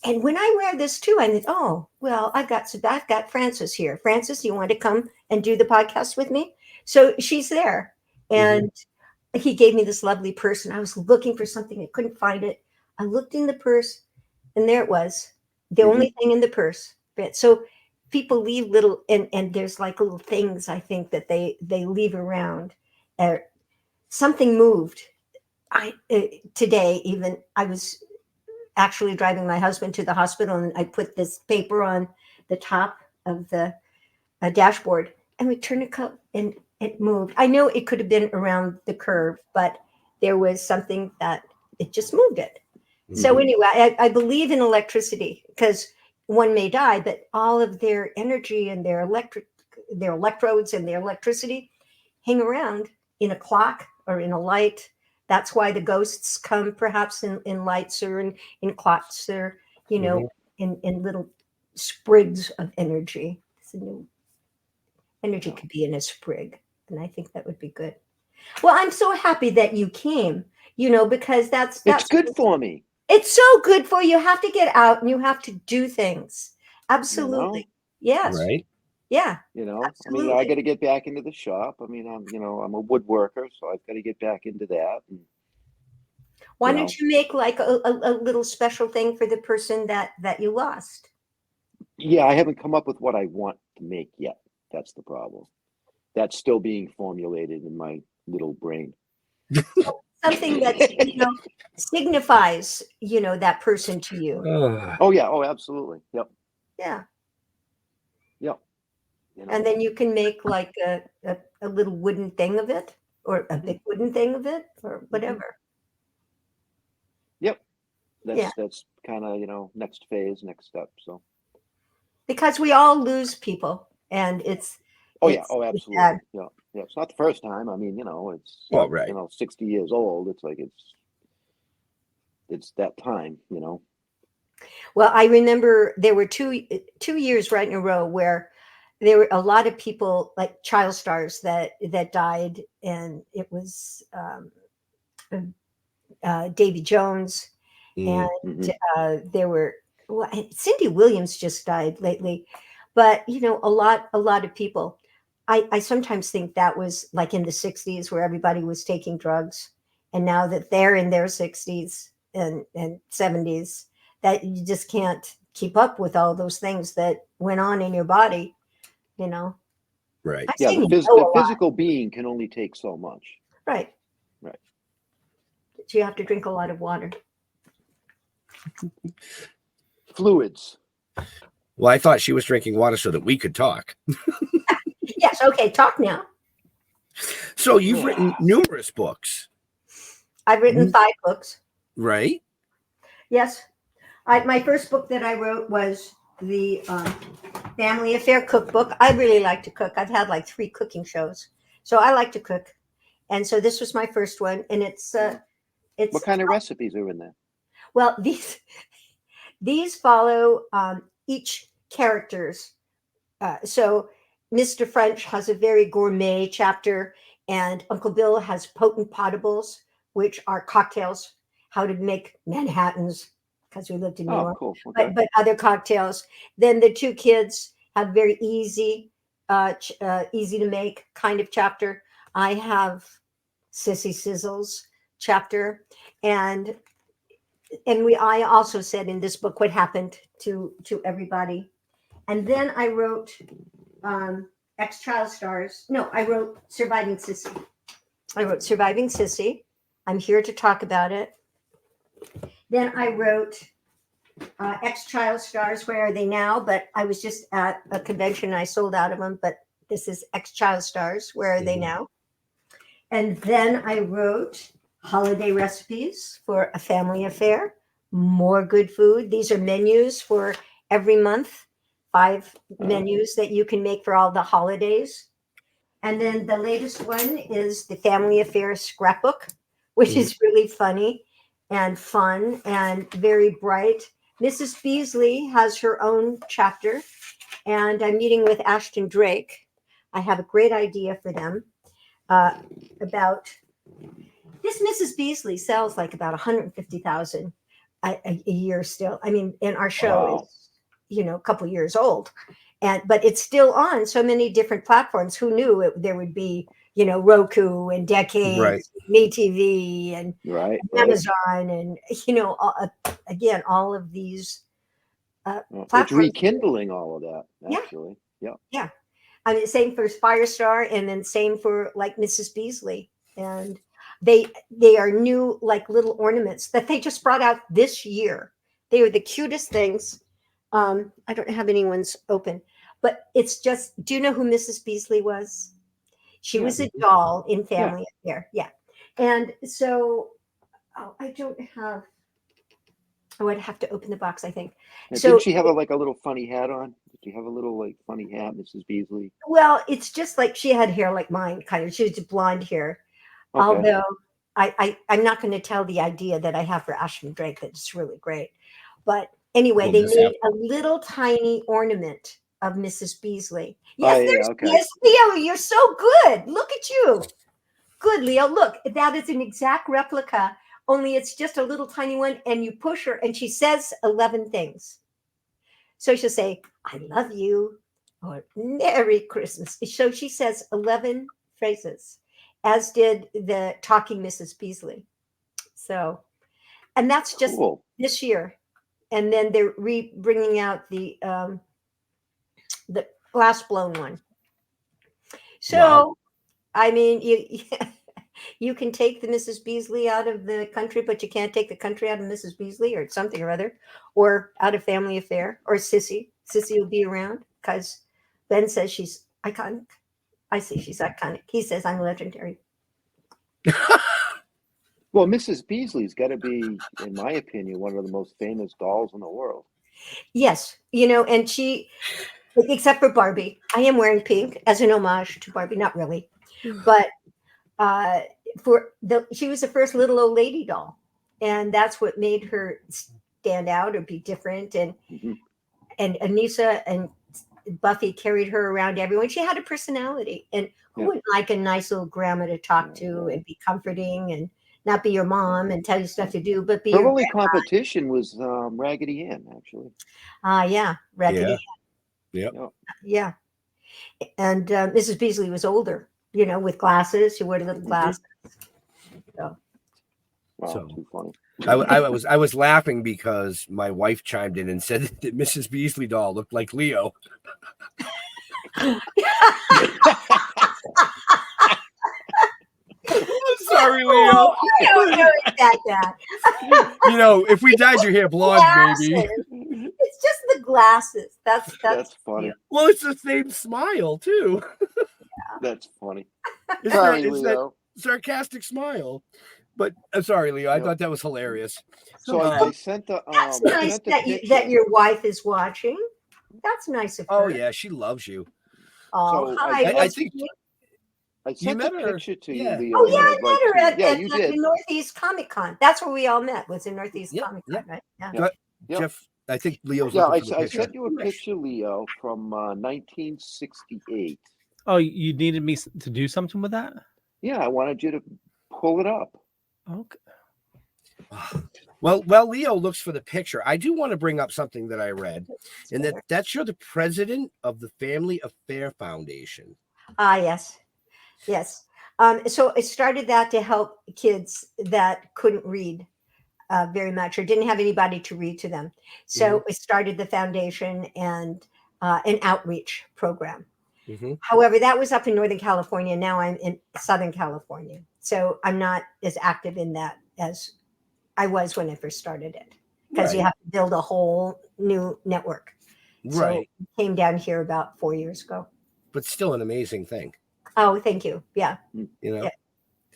And when I wear this too, I thought, oh, well, I've got Frances here. Frances, you want to come and do the podcast with me? So she's there. And he gave me this lovely purse, and I was looking for something. I couldn't find it. I looked in the purse, and there it was, the only thing in the purse. So people leave little, and there's like little things, I think, that they leave around. Something moved. Today, even, I was actually driving my husband to the hospital, and I put this paper on the top of the dashboard, and we turned a and it moved. I know it could have been around the curve, but there was something that it just moved it. So anyway, I believe in electricity because one may die, but all of their energy and their electrodes and their electricity hang around in a clock or in a light. That's why the ghosts come perhaps in lights or in clocks or, in little sprigs of energy. It's a new energy could be in a sprig. And I think that would be good. Well, I'm so happy that you came, because that's It's good for me. It's so good for you. You have to get out and you have to do things. Absolutely. Yes. Right. Yeah. Absolutely. I got to get back into the shop. I'm a woodworker, so I've got to get back into that. And, why don't you make like a little special thing for the person that you lost? Yeah, I haven't come up with what I want to make yet. That's the problem. That's still being formulated in my little brain. Something that signifies that person to you. Oh yeah. Oh, absolutely. Yep. Yeah. Yep. And then you can make like a little wooden thing of it, or a big wooden thing of it, or whatever. Yep. That's kind of next phase, next step. So because we all lose people, and it's absolutely. Yeah. It's not the first time. It's right. 60 years old. It's like it's that time. Well, I remember there were two years right in a row where there were a lot of people, like child stars that died, and it was Davy Jones, and there were Cindy Williams just died lately, but a lot of people. I sometimes think that was like in the 60s where everybody was taking drugs, and now that they're in their 60s and 70s, that you just can't keep up with all those things that went on in your body, Right. Yeah, the physical being can only take so much. Right. So you have to drink a lot of water. Fluids. Well, I thought she was drinking water so that we could talk. Yes. Okay. Talk now. So you've written numerous books. I've written 5 books. Right. Yes. My first book that I wrote was the Family Affair Cookbook. I really like to cook. I've had like 3 cooking shows, so I like to cook. And so this was my first one, and it's what kind of recipes are in there? Well, these follow each character's. So Mr. French has a very gourmet chapter, and Uncle Bill has potent potables, which are cocktails, how to make Manhattans, because we lived in New York. Cool. Okay. But other cocktails. Then the 2 kids have very easy to make kind of chapter. I have Cissy Sizzle's chapter, and I also said in this book what happened to everybody. And then I wrote Ex-Child Stars. No, I wrote Surviving Cissy. I'm here to talk about it. Then I wrote Ex-Child Stars, Where Are They Now? But I was just at a convention and I sold out of them. But this is Ex-Child Stars, Where Are They Now? And then I wrote Holiday Recipes for a Family Affair. More good food. These are menus for every month. 5 menus that you can make for all the holidays. And then the latest one is the Family Affair Scrapbook, which is really funny and fun and very bright. Mrs. Beasley has her own chapter, and I'm meeting with Ashton Drake. I have a great idea for them about this. Mrs. Beasley sells like about 150,000 a year still. I mean, and our show is, a couple years old, but it's still on so many different platforms. Who knew there would be, Roku and Decades, MeTV and Amazon, and again, all of these platforms. It's rekindling all of that, actually. Yeah. I mean, same for Firestar, and then same for like Mrs. Beasley, and they are new like little ornaments that they just brought out this year. They are the cutest things. I don't have anyone's open, but it's just, do you know who Mrs. Beasley was? She was a doll in Family Affair. Yeah. And so I don't have Oh, I'd have to open the box, I think. Now, So, didn't she have a little funny hat on? Did she have a little funny hat, Mrs. Beasley? well, it's just like she had hair like mine, kind of. She was blonde hair. Okay. Although I'm not going to tell the idea that I have for Ashton Drake. That's really great. But anyway, Well, they this made a little tiny ornament of Mrs. Beasley. Oh, Yes, yeah, there's okay. yes, Leo, you're so good. Look at you. Good, Leo. Look, that is an exact replica, only it's just a little tiny one, and you push her, and she says 11 things. So she'll say, I love you, or Merry Christmas. So she says 11 phrases, as did the Talking Mrs. Beasley. So, and that's just Cool. this year. And then they're bringing out the glass blown one. So, Wow. I mean, you can take the Mrs. Beasley out of the country, but you can't take the country out of Mrs. Beasley or something or other, or out of Family Affair, or Cissy. Cissy will be around because Ben says she's iconic. I say she's iconic. He says I'm legendary. Well, Mrs. Beasley's got to be, in my opinion, one of the most famous dolls in the world. Yes, and she, except for Barbie, I am wearing pink as an homage to Barbie. Not really, but she was the first little old lady doll, and that's what made her stand out or be different. And and Anissa and Buffy carried her around everywhere. She had a personality, and who wouldn't like a nice little grandma to talk to and be comforting and not be your mom and tell you stuff to do, but be Her your only competition was Raggedy Ann, actually. yeah, Raggedy. Yep. Yeah. And Mrs. Beasley was older, with glasses. She wore little glasses. So. Wow, too funny. I was laughing because my wife chimed in and said that Mrs. Beasley doll looked like Leo. I'm sorry, Leo. I don't know it's that bad. If we dyed your hair blonde, maybe. It's just the glasses. That's funny. Well, it's the same smile too. That's funny. Sorry, Leo. That sarcastic smile. But I'm sorry, Leo. I thought that was hilarious. So I sent the. That's nice that your wife is watching. That's nice of her. Oh yeah, she loves you. Oh, so hi. I think I sent met the her. picture to Yeah. you, Leo. Oh yeah, I met her at did. the Northeast Comic Con. That's where we all met. Was in Northeast Comic Con, right? Yeah. Jeff, I think Leo's. Yeah, I sent you a picture, Leo, from 1968. Oh, you needed me to do something with that? Yeah, I wanted you to pull it up. Okay. Well, Leo looks for the picture. I do want to bring up something that I read, and that's you're the president of the Family Affair Foundation. Yes. So I started that to help kids that couldn't read very much or didn't have anybody to read to them. So I started the foundation and an outreach program. However, that was up in Northern California. Now I'm in Southern California. So I'm not as active in that as I was when I first started it, because you have to build a whole new network. Right. So I came down here about 4 years ago. But still an amazing thing. Oh, thank you. Yeah.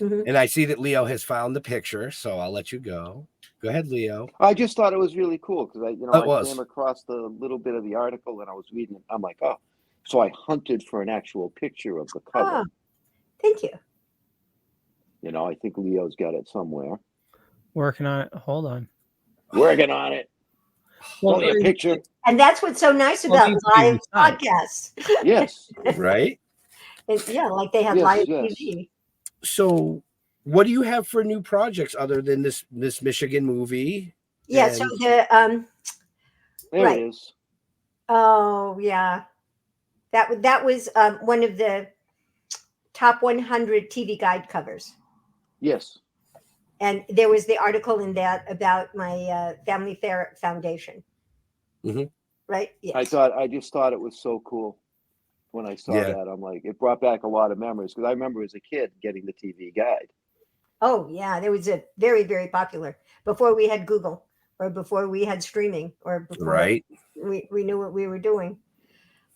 And I see that Leo has found the picture, so I'll let you go. Go ahead, Leo. I just thought it was really cool because I came across the little bit of the article and I was reading it. I'm like, oh, so I hunted for an actual picture of the cover. Oh, thank you. I think Leo's got it somewhere. Working on it. Hold on. Working on it. Well, a picture. And that's what's so nice about live podcasts. Yes. Right? Like they have live TV. So what do you have for new projects other than this Michigan movie? Yeah, so the there it is. Oh yeah. That was one of the top 100 TV guide covers. Yes. And there was the article in that about my Family Affair Foundation. Right? Yes. I just thought it was so cool when I saw that. I'm like, it brought back a lot of memories because I remember as a kid getting the TV guide. Oh yeah, there was a very, very popular before we had Google or before we had streaming or before we knew what we were doing.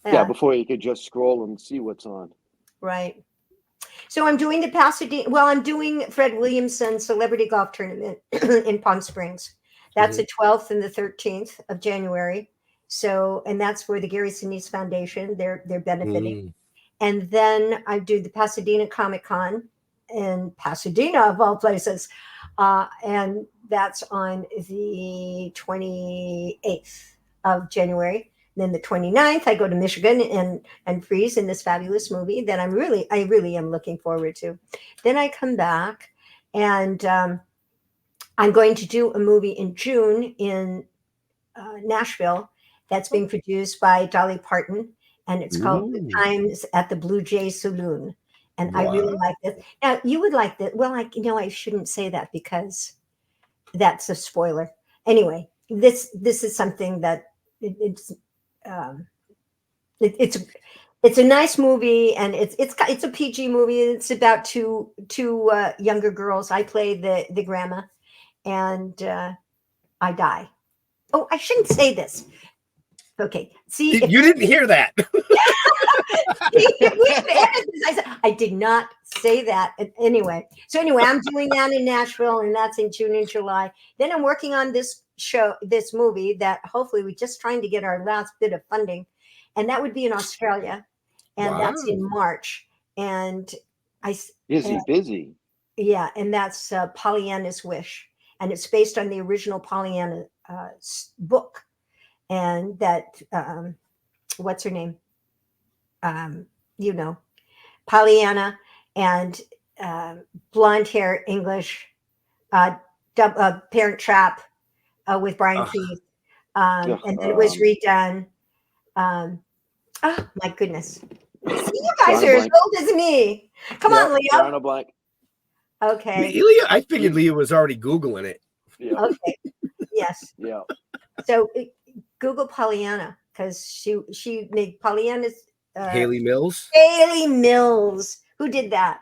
Yeah, before you could just scroll and see what's on. Right. So I'm doing the I'm doing Fred Williamson Celebrity Golf Tournament in Palm Springs. That's the 12th and the 13th of January. So, and that's for the Gary Sinise Foundation. They're benefiting. And then I do the Pasadena Comic Con in Pasadena, of all places. And that's on the 28th of January. Then the 29th, I go to Michigan and freeze in this fabulous movie that I really am looking forward to. Then I come back, and I'm going to do a movie in June in Nashville that's being produced by Dolly Parton, and it's called The Times at the Blue Jay Saloon. And I really like this. Now, you would like that. Well, I shouldn't say that because that's a spoiler. Anyway, this is something that it's a nice movie, and it's a PG movie. It's about two younger girls. I play the grandma, and I die. Oh, I shouldn't say this. Okay. See, you didn't hear that. I did not say that. Anyway, I'm doing that in Nashville, and that's in June and July. Then I'm working on this movie that hopefully we're just trying to get our last bit of funding, and that would be in Australia, and that's in March. And busy. Yeah, and that's Pollyanna's Wish, and it's based on the original Pollyanna book, and that what's her name? Pollyanna, and blonde hair English, Parent Trap with Brian Keith, and then it was redone. Oh my goodness! See, you guys are as old as me. Come on, Leo. Blank. Okay. Leah, I figured Leah was already Googling it. Yeah. Okay. Yes. Yeah. So Google Pollyanna, because she made Pollyanna's. Haley Mills. Haley Mills. Who did that?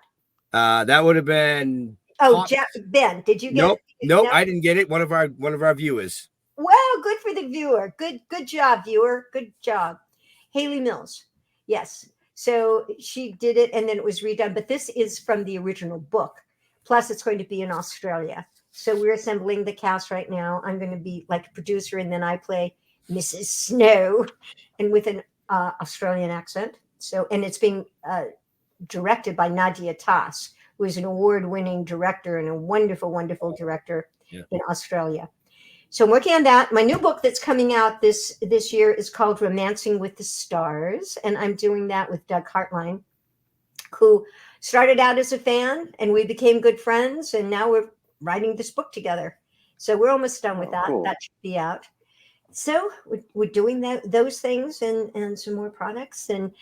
That would have been. Ben. Did you get Nope. it? Nope. No? I didn't get it. One of our viewers. Well, good for the viewer. Good job, viewer. Good job. Haley Mills. Yes. So she did it, and then it was redone. But this is from the original book. Plus, it's going to be in Australia. So we're assembling the cast right now. I'm going to be like a producer, and then I play Mrs. Snow, and with an Australian accent. So, and it's being directed by Nadia Tass, who is an award-winning director and a wonderful, wonderful director in Australia. So I'm working on that. My new book that's coming out this year is called Romancing with the Stars, and I'm doing that with Doug Hartline, who started out as a fan, and we became good friends, and now we're writing this book together. So we're almost done with that. Cool. That should be out. So we're doing those things and some more products and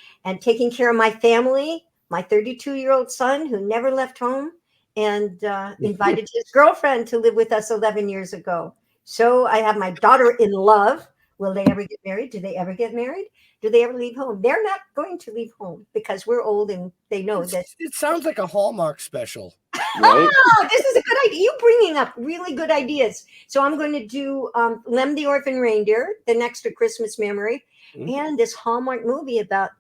taking care of my family, my 32-year-old son who never left home and invited his girlfriend to live with us 11 years ago. So I have my daughter-in-law. Will they ever get married? Do they ever get married? Do they ever leave home? They're not going to leave home because we're old and they know that. It sounds like a Hallmark special. Right? Oh, this is a good idea. You're bringing up really good ideas. So I'm going to do Lem the Orphan Reindeer, the next to Christmas Memory, and this Hallmark movie about,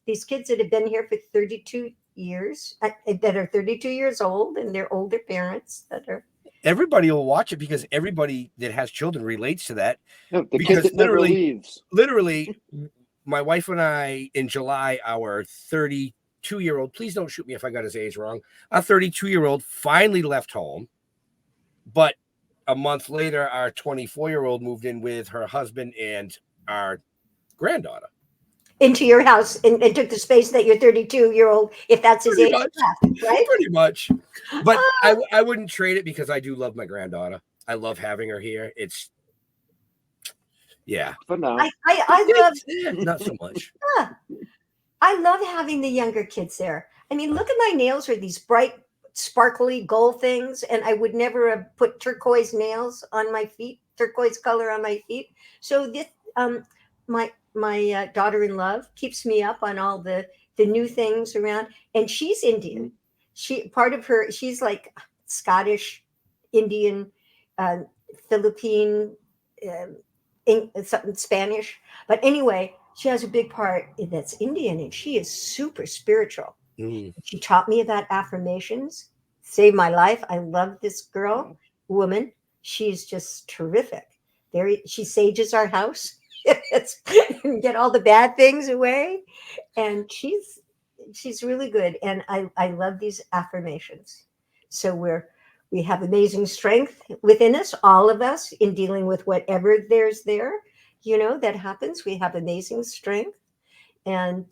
these kids that have been here for 32 years, that are 32 years old, and their older parents that are. Everybody will watch it because everybody that has children relates to that. No, the kid that never leaves. Literally, my wife and I, in July, our 32-year-old, please don't shoot me if I got his age wrong, our 32-year-old finally left home. But a month later, our 24-year-old moved in with her husband and our granddaughter. Into your house and took the space that your 32-year-old, if that's his age, left, right? Pretty much. But I wouldn't trade it because I do love my granddaughter. I love having her here. It's, yeah. But no. I love not so much. I love having the younger kids there. I mean, look at my nails are these bright, sparkly gold things, and I would never have put turquoise nails on my feet, turquoise color on my feet. So this, my daughter-in-law keeps me up on all the new things around, and she's Indian. She's like Scottish, Indian, Philippine, something Spanish. But anyway, she has a big part that's Indian, and she is super spiritual. She taught me about affirmations, saved my life. I love this woman, she's just terrific. She sages our house. Get all the bad things away, and she's really good. And I love these affirmations. So we have amazing strength within us, all of us, in dealing with whatever there's there, that happens. We have amazing strength, and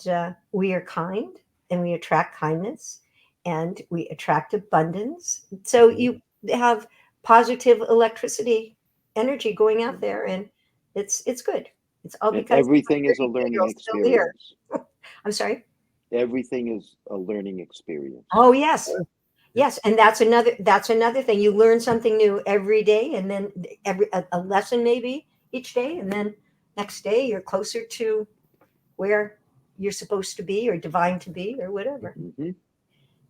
we are kind, and we attract kindness, and we attract abundance. So you have positive electricity energy going out there, and it's good. It's all because everything is a learning experience. I'm sorry? Everything is a learning experience. Oh, yes. Yes. And that's another thing. You learn something new every day, and then a lesson maybe each day. And then next day you're closer to where you're supposed to be, or divine to be, or whatever. Mm-hmm.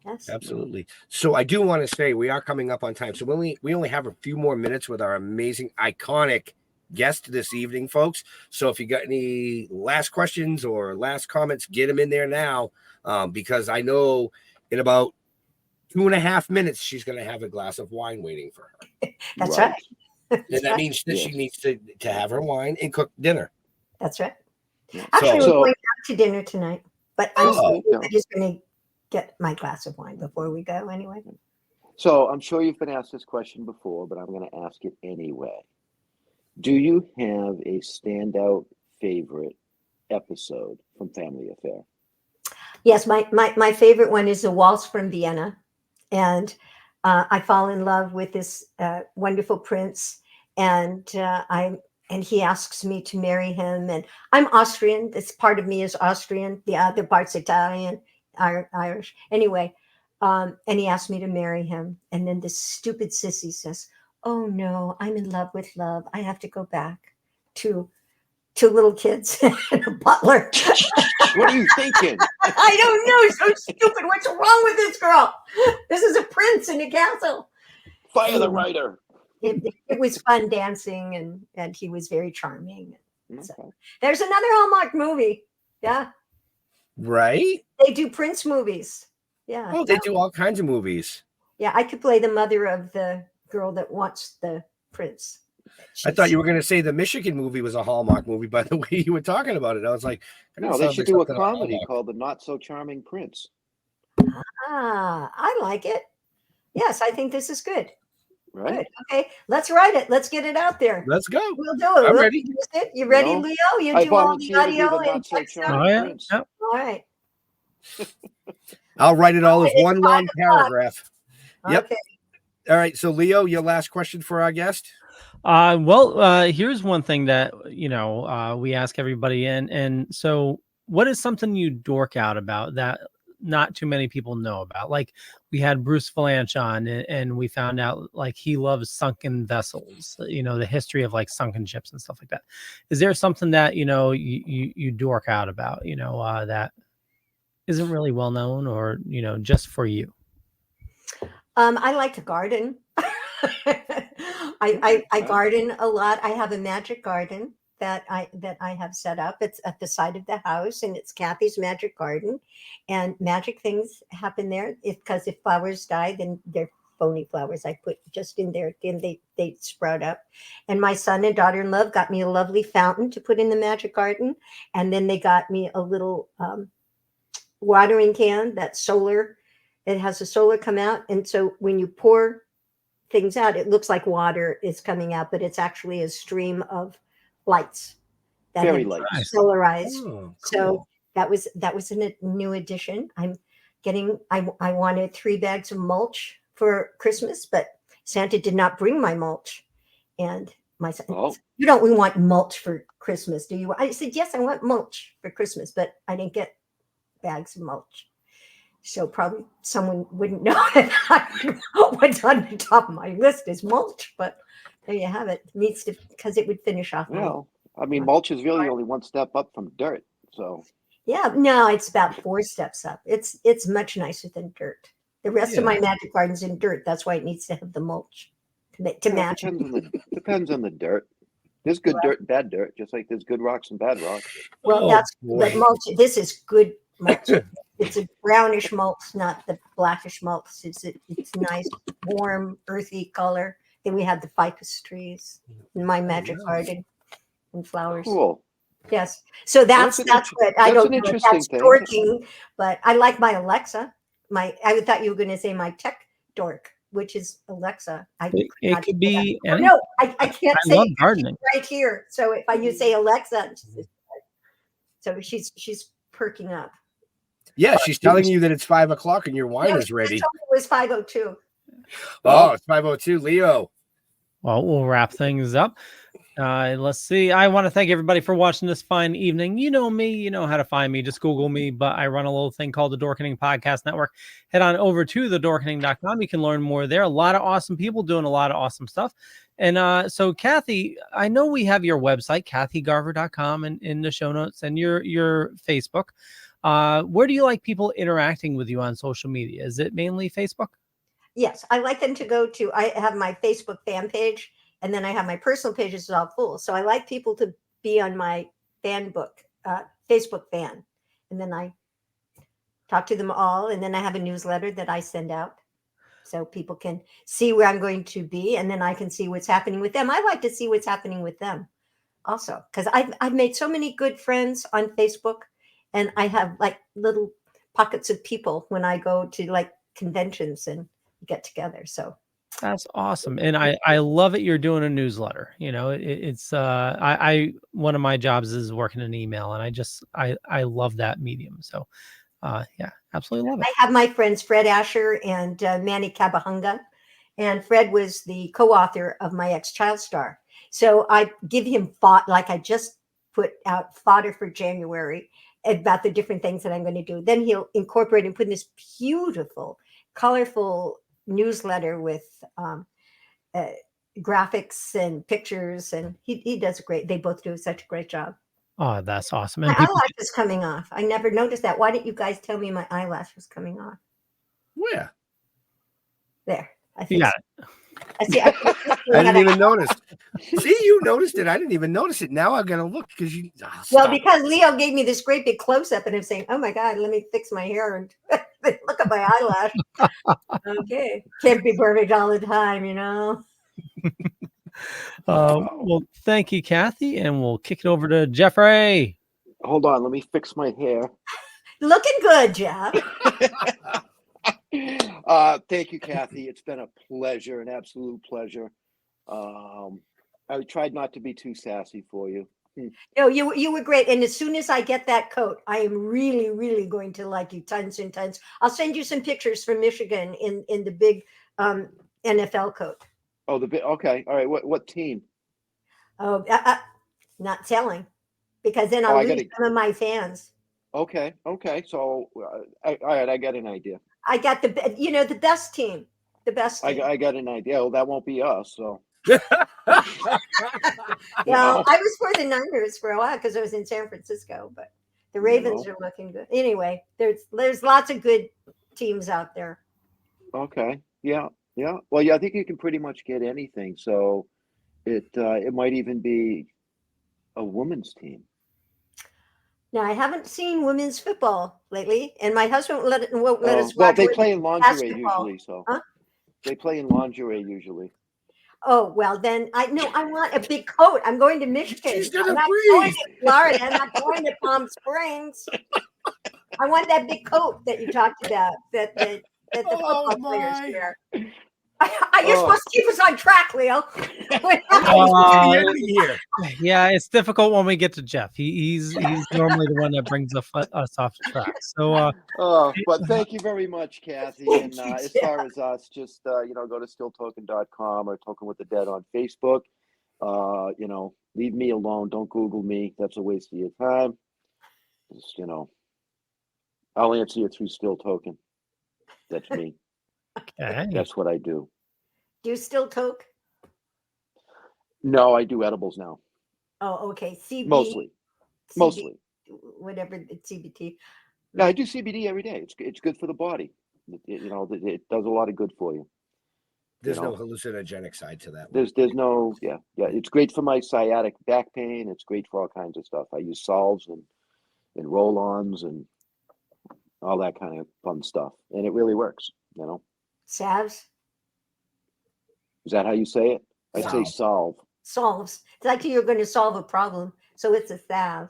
Yes. Absolutely. So I do want to say we are coming up on time. So we only have a few more minutes with our amazing, iconic guest this evening, folks. So if you got any last questions or last comments, get them in there now, because I know in about 2.5 minutes she's going to have a glass of wine waiting for her. That's right. And that means that she needs to have her wine and cook dinner. That's right. Actually, we're going out to dinner tonight, but I'm just going to get my glass of wine before we go anyway. So I'm sure you've been asked this question before, but I'm going to ask it anyway. Do you have a standout favorite episode from Family Affair? Yes, my favorite one is The Waltz from Vienna. And I fall in love with this wonderful prince. And he asks me to marry him. And I'm Austrian. This part of me is Austrian. The other part's Italian, Irish. Anyway, and he asked me to marry him. And then this stupid Cissy says, "Oh no, I'm in love with love. I have to go back to little kids and a butler." What are you thinking? I don't know. So stupid. What's wrong with this girl? This is a prince in a castle. Fire the writer. It was fun dancing, and he was very charming. Okay. So, there's another Hallmark movie. Yeah. Right? They do Prince movies. Yeah. Oh, they do all kinds of movies. Yeah, I could play the mother of the girl that wants the prince. I thought you were going to say the Michigan movie was a Hallmark movie by the way you were talking about it. I was like, no, they should do a comedy called The Not So Charming Prince. I like it. Yes, I think this is good. Right. Good. Okay, let's write it. Let's get it out there. Let's go. We'll do it. I'm ready. You ready, Leo? You do all the audio and text. Yep. All right. I'll write it all as one long paragraph. Yep. Okay. All right. So, Leo, your last question for our guest. Here's one thing that we ask everybody, and so what is something you dork out about that not too many people know about? Like we had Bruce Valanche on, and we found out like he loves sunken vessels, the history of like sunken ships and stuff like that. Is there something that you dork out about, that isn't really well known, or just for you? I like to garden. I garden a lot. I have a magic garden that I have set up. It's at the side of the house, and it's Kathy's Magic Garden, and magic things happen there. Because if flowers die, then they're phony flowers I put just in there, then they sprout up. And my son and daughter-in-law got me a lovely fountain to put in the magic garden, and then they got me a little watering can that's solar. It has a solar come out, and so when you pour things out, it looks like water is coming out, but it's actually a stream of lights that Fairy have lights. solarized. Oh, cool. So that was a new addition. I wanted 3 bags of mulch for Christmas, but Santa did not bring my mulch. And my son, "You don't want mulch for Christmas, do you?" I said, "Yes, I want mulch for Christmas," but I didn't get bags of mulch. So probably someone wouldn't know what's on the top of my list is mulch, but there you have it. It needs to, because it would finish off. Well, I mean, mulch is really only one step up from dirt. So yeah, no, it's about 4 steps up. It's much nicer than dirt. The rest of my magic garden's in dirt. That's why it needs to have the mulch to match. Depends on the dirt. There's good dirt and bad dirt, just like there's good rocks and bad rocks. Well, but mulch. This is good mulch. It's a brownish mulch, not the blackish mulch. It's nice, warm, earthy color. Then we had the ficus trees and my magic nice. garden and flowers. Cool. Yes. So that's what I don't an know if interesting that's thing. dorking, but I like my Alexa. I thought you were going to say my tech dork, which is Alexa. It could be. Oh, no, I can't I say love it gardening. right here. So if you say Alexa, so she's perking up. Yeah, she's telling you that it's 5 o'clock and your wine is ready. It was 5:02. Oh, it's 5:02. Leo. Well, we'll wrap things up. Let's see. I want to thank everybody for watching this fine evening. You know me, you know how to find me. Just Google me. But I run a little thing called the Dorkening Podcast Network. Head on over to thedorkening.com. You can learn more there. A lot of awesome people doing a lot of awesome stuff. And so, Kathy, I know we have your website, kathygarver.com, and in the show notes, and your Facebook. Where do you like people interacting with you on social media? Is it mainly Facebook? Yes, I like them to go to. I have my Facebook fan page. And then I have my personal pages all full. So I like people to be on my Facebook fan. And then I talk to them all. And then I have a newsletter that I send out so people can see where I'm going to be. And then I can see what's happening with them. I like to see what's happening with them also, because I've made so many good friends on Facebook. And I have like little pockets of people when I go to like conventions and get together. So that's awesome. And I love it. You're doing a newsletter. You know, it's I one of my jobs is working in email, and I love that medium. So yeah, absolutely love it. I have my friends Fred Asher and Manny Kabahunga, and Fred was the co-author of my ex-child star. So I give him like I just put out fodder for January about the different things that I'm going to do. Then he'll incorporate and put in this beautiful, colorful newsletter with graphics and pictures, and he does they both do such a great job. Oh, that's awesome. And my eyelash is coming off. I never noticed that. Why didn't you guys tell me my eyelash was coming off? Where? There. I think yeah. I see. I didn't even notice. See, you noticed it. I didn't even notice it. Now I'm gonna look because you. Well, because Leo gave me this great big close up, and I'm saying, "Oh my God, let me fix my hair and look at my eyelash." Okay, can't be perfect all the time, you know. Well, thank you, Kathy, and we'll kick it over to Jeffrey. Hold on, let me fix my hair. Looking good, Jeff. Thank you, Kathy. It's been a pleasure, an absolute pleasure. I tried not to be too sassy for you. No, you were great. And as soon as I get that coat, I am really, really going to like you tons and tons. I'll send you some pictures from Michigan in the big NFL coat. Oh, okay. All right. What team? Oh, not telling, because then I'll lose some of my fans. Okay. So, all right. I got an idea. I got the best team. The best team. I got an idea. Well, that won't be us. So. Well, I was for the Niners for a while because I was in San Francisco, but the Ravens are looking good. Anyway, there's lots of good teams out there. Okay. Yeah. Well, yeah, I think you can pretty much get anything. So it might even be a women's team. Now, I haven't seen women's football lately, and my husband won't let us watch. Well, they play in lingerie basketball. usually, so huh? They play in lingerie usually. Oh, well, then I want a big coat. I'm going to Michigan. I'm not going to Florida. I'm not going to Palm Springs. I want that big coat that you talked about, that the football players wear. You're supposed to keep us on track, Leo. Yeah, it's difficult when we get to Jeff. He's normally the one that brings us off track. So, but thank you very much, Kathy. And as far as us, just go to stilltoken.com or Token with the Dead on Facebook. Leave me alone. Don't Google me. That's a waste of your time. Just I'll answer you through Still Token. That's me. Okay. That's what I do. Do you still toke? No, I do edibles now. Oh, okay. CB, mostly. Whatever the CBT. No, I do CBD every day. It's good for the body. It does a lot of good for you. There's no hallucinogenic side to that. There's no It's great for my sciatic back pain. It's great for all kinds of stuff. I use salves and roll-ons and all that kind of fun stuff, and it really works. Salves. Is that how you say it? I say solve. Solves. It's like you're going to solve a problem. So it's a salve.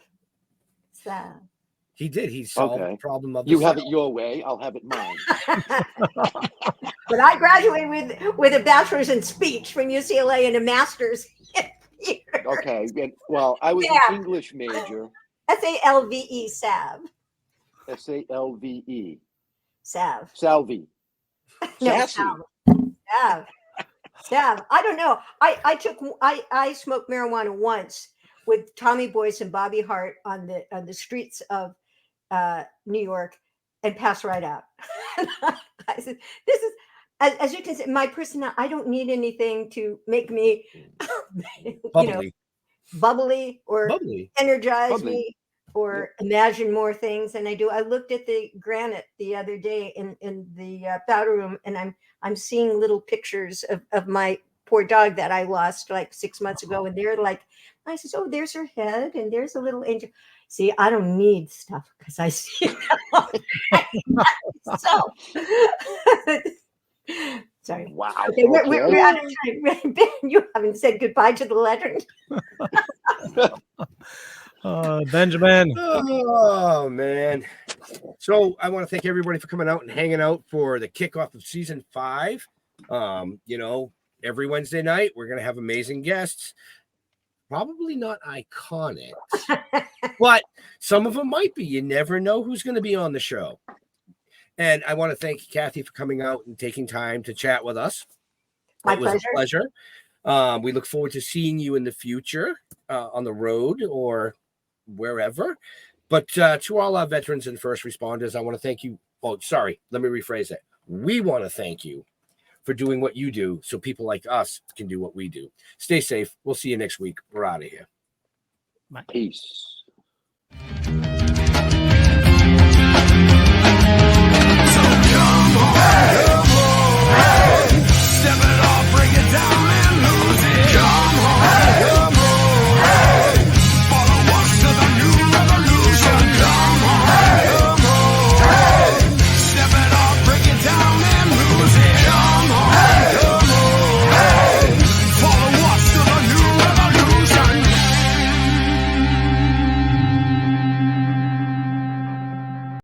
Salve. He did. He solved the problem of the You have it your way. I'll have it mine. But I graduated with a bachelor's in speech from UCLA and a master's in theater. Okay. Well, I was an English major. SALVE, salve. SALVE. Salve. Salvi. No, salve. Salve. I don't know. I smoked marijuana once with Tommy Boyce and Bobby Hart on the streets of New York and passed right out. I said, this is, as you can see, my personality. I don't need anything to make me bubbly or energize me or imagine more things than I do. I looked at the granite the other day in the powder room, and I'm seeing little pictures of my poor dog that I lost like 6 months ago, and they're like, I said, oh, there's her head, and there's a little angel. See, I don't need stuff because I see it. So, sorry. Wow. Okay, we're out of time. Ben, you haven't said goodbye to the legend. Benjamin. Oh, man. So I want to thank everybody for coming out and hanging out for the kickoff of season 5. Every Wednesday night, we're going to have amazing guests. Probably not iconic, but some of them might be. You never know who's going to be on the show. And I want to thank Kathy for coming out and taking time to chat with us. It was a pleasure. We look forward to seeing you in the future on the road or wherever. But to all our veterans and first responders, I want to thank you. Oh, sorry. Let me rephrase that. We want to thank you for doing what you do so people like us can do what we do. Stay safe. We'll see you next week. We're out of here. Bye. Peace.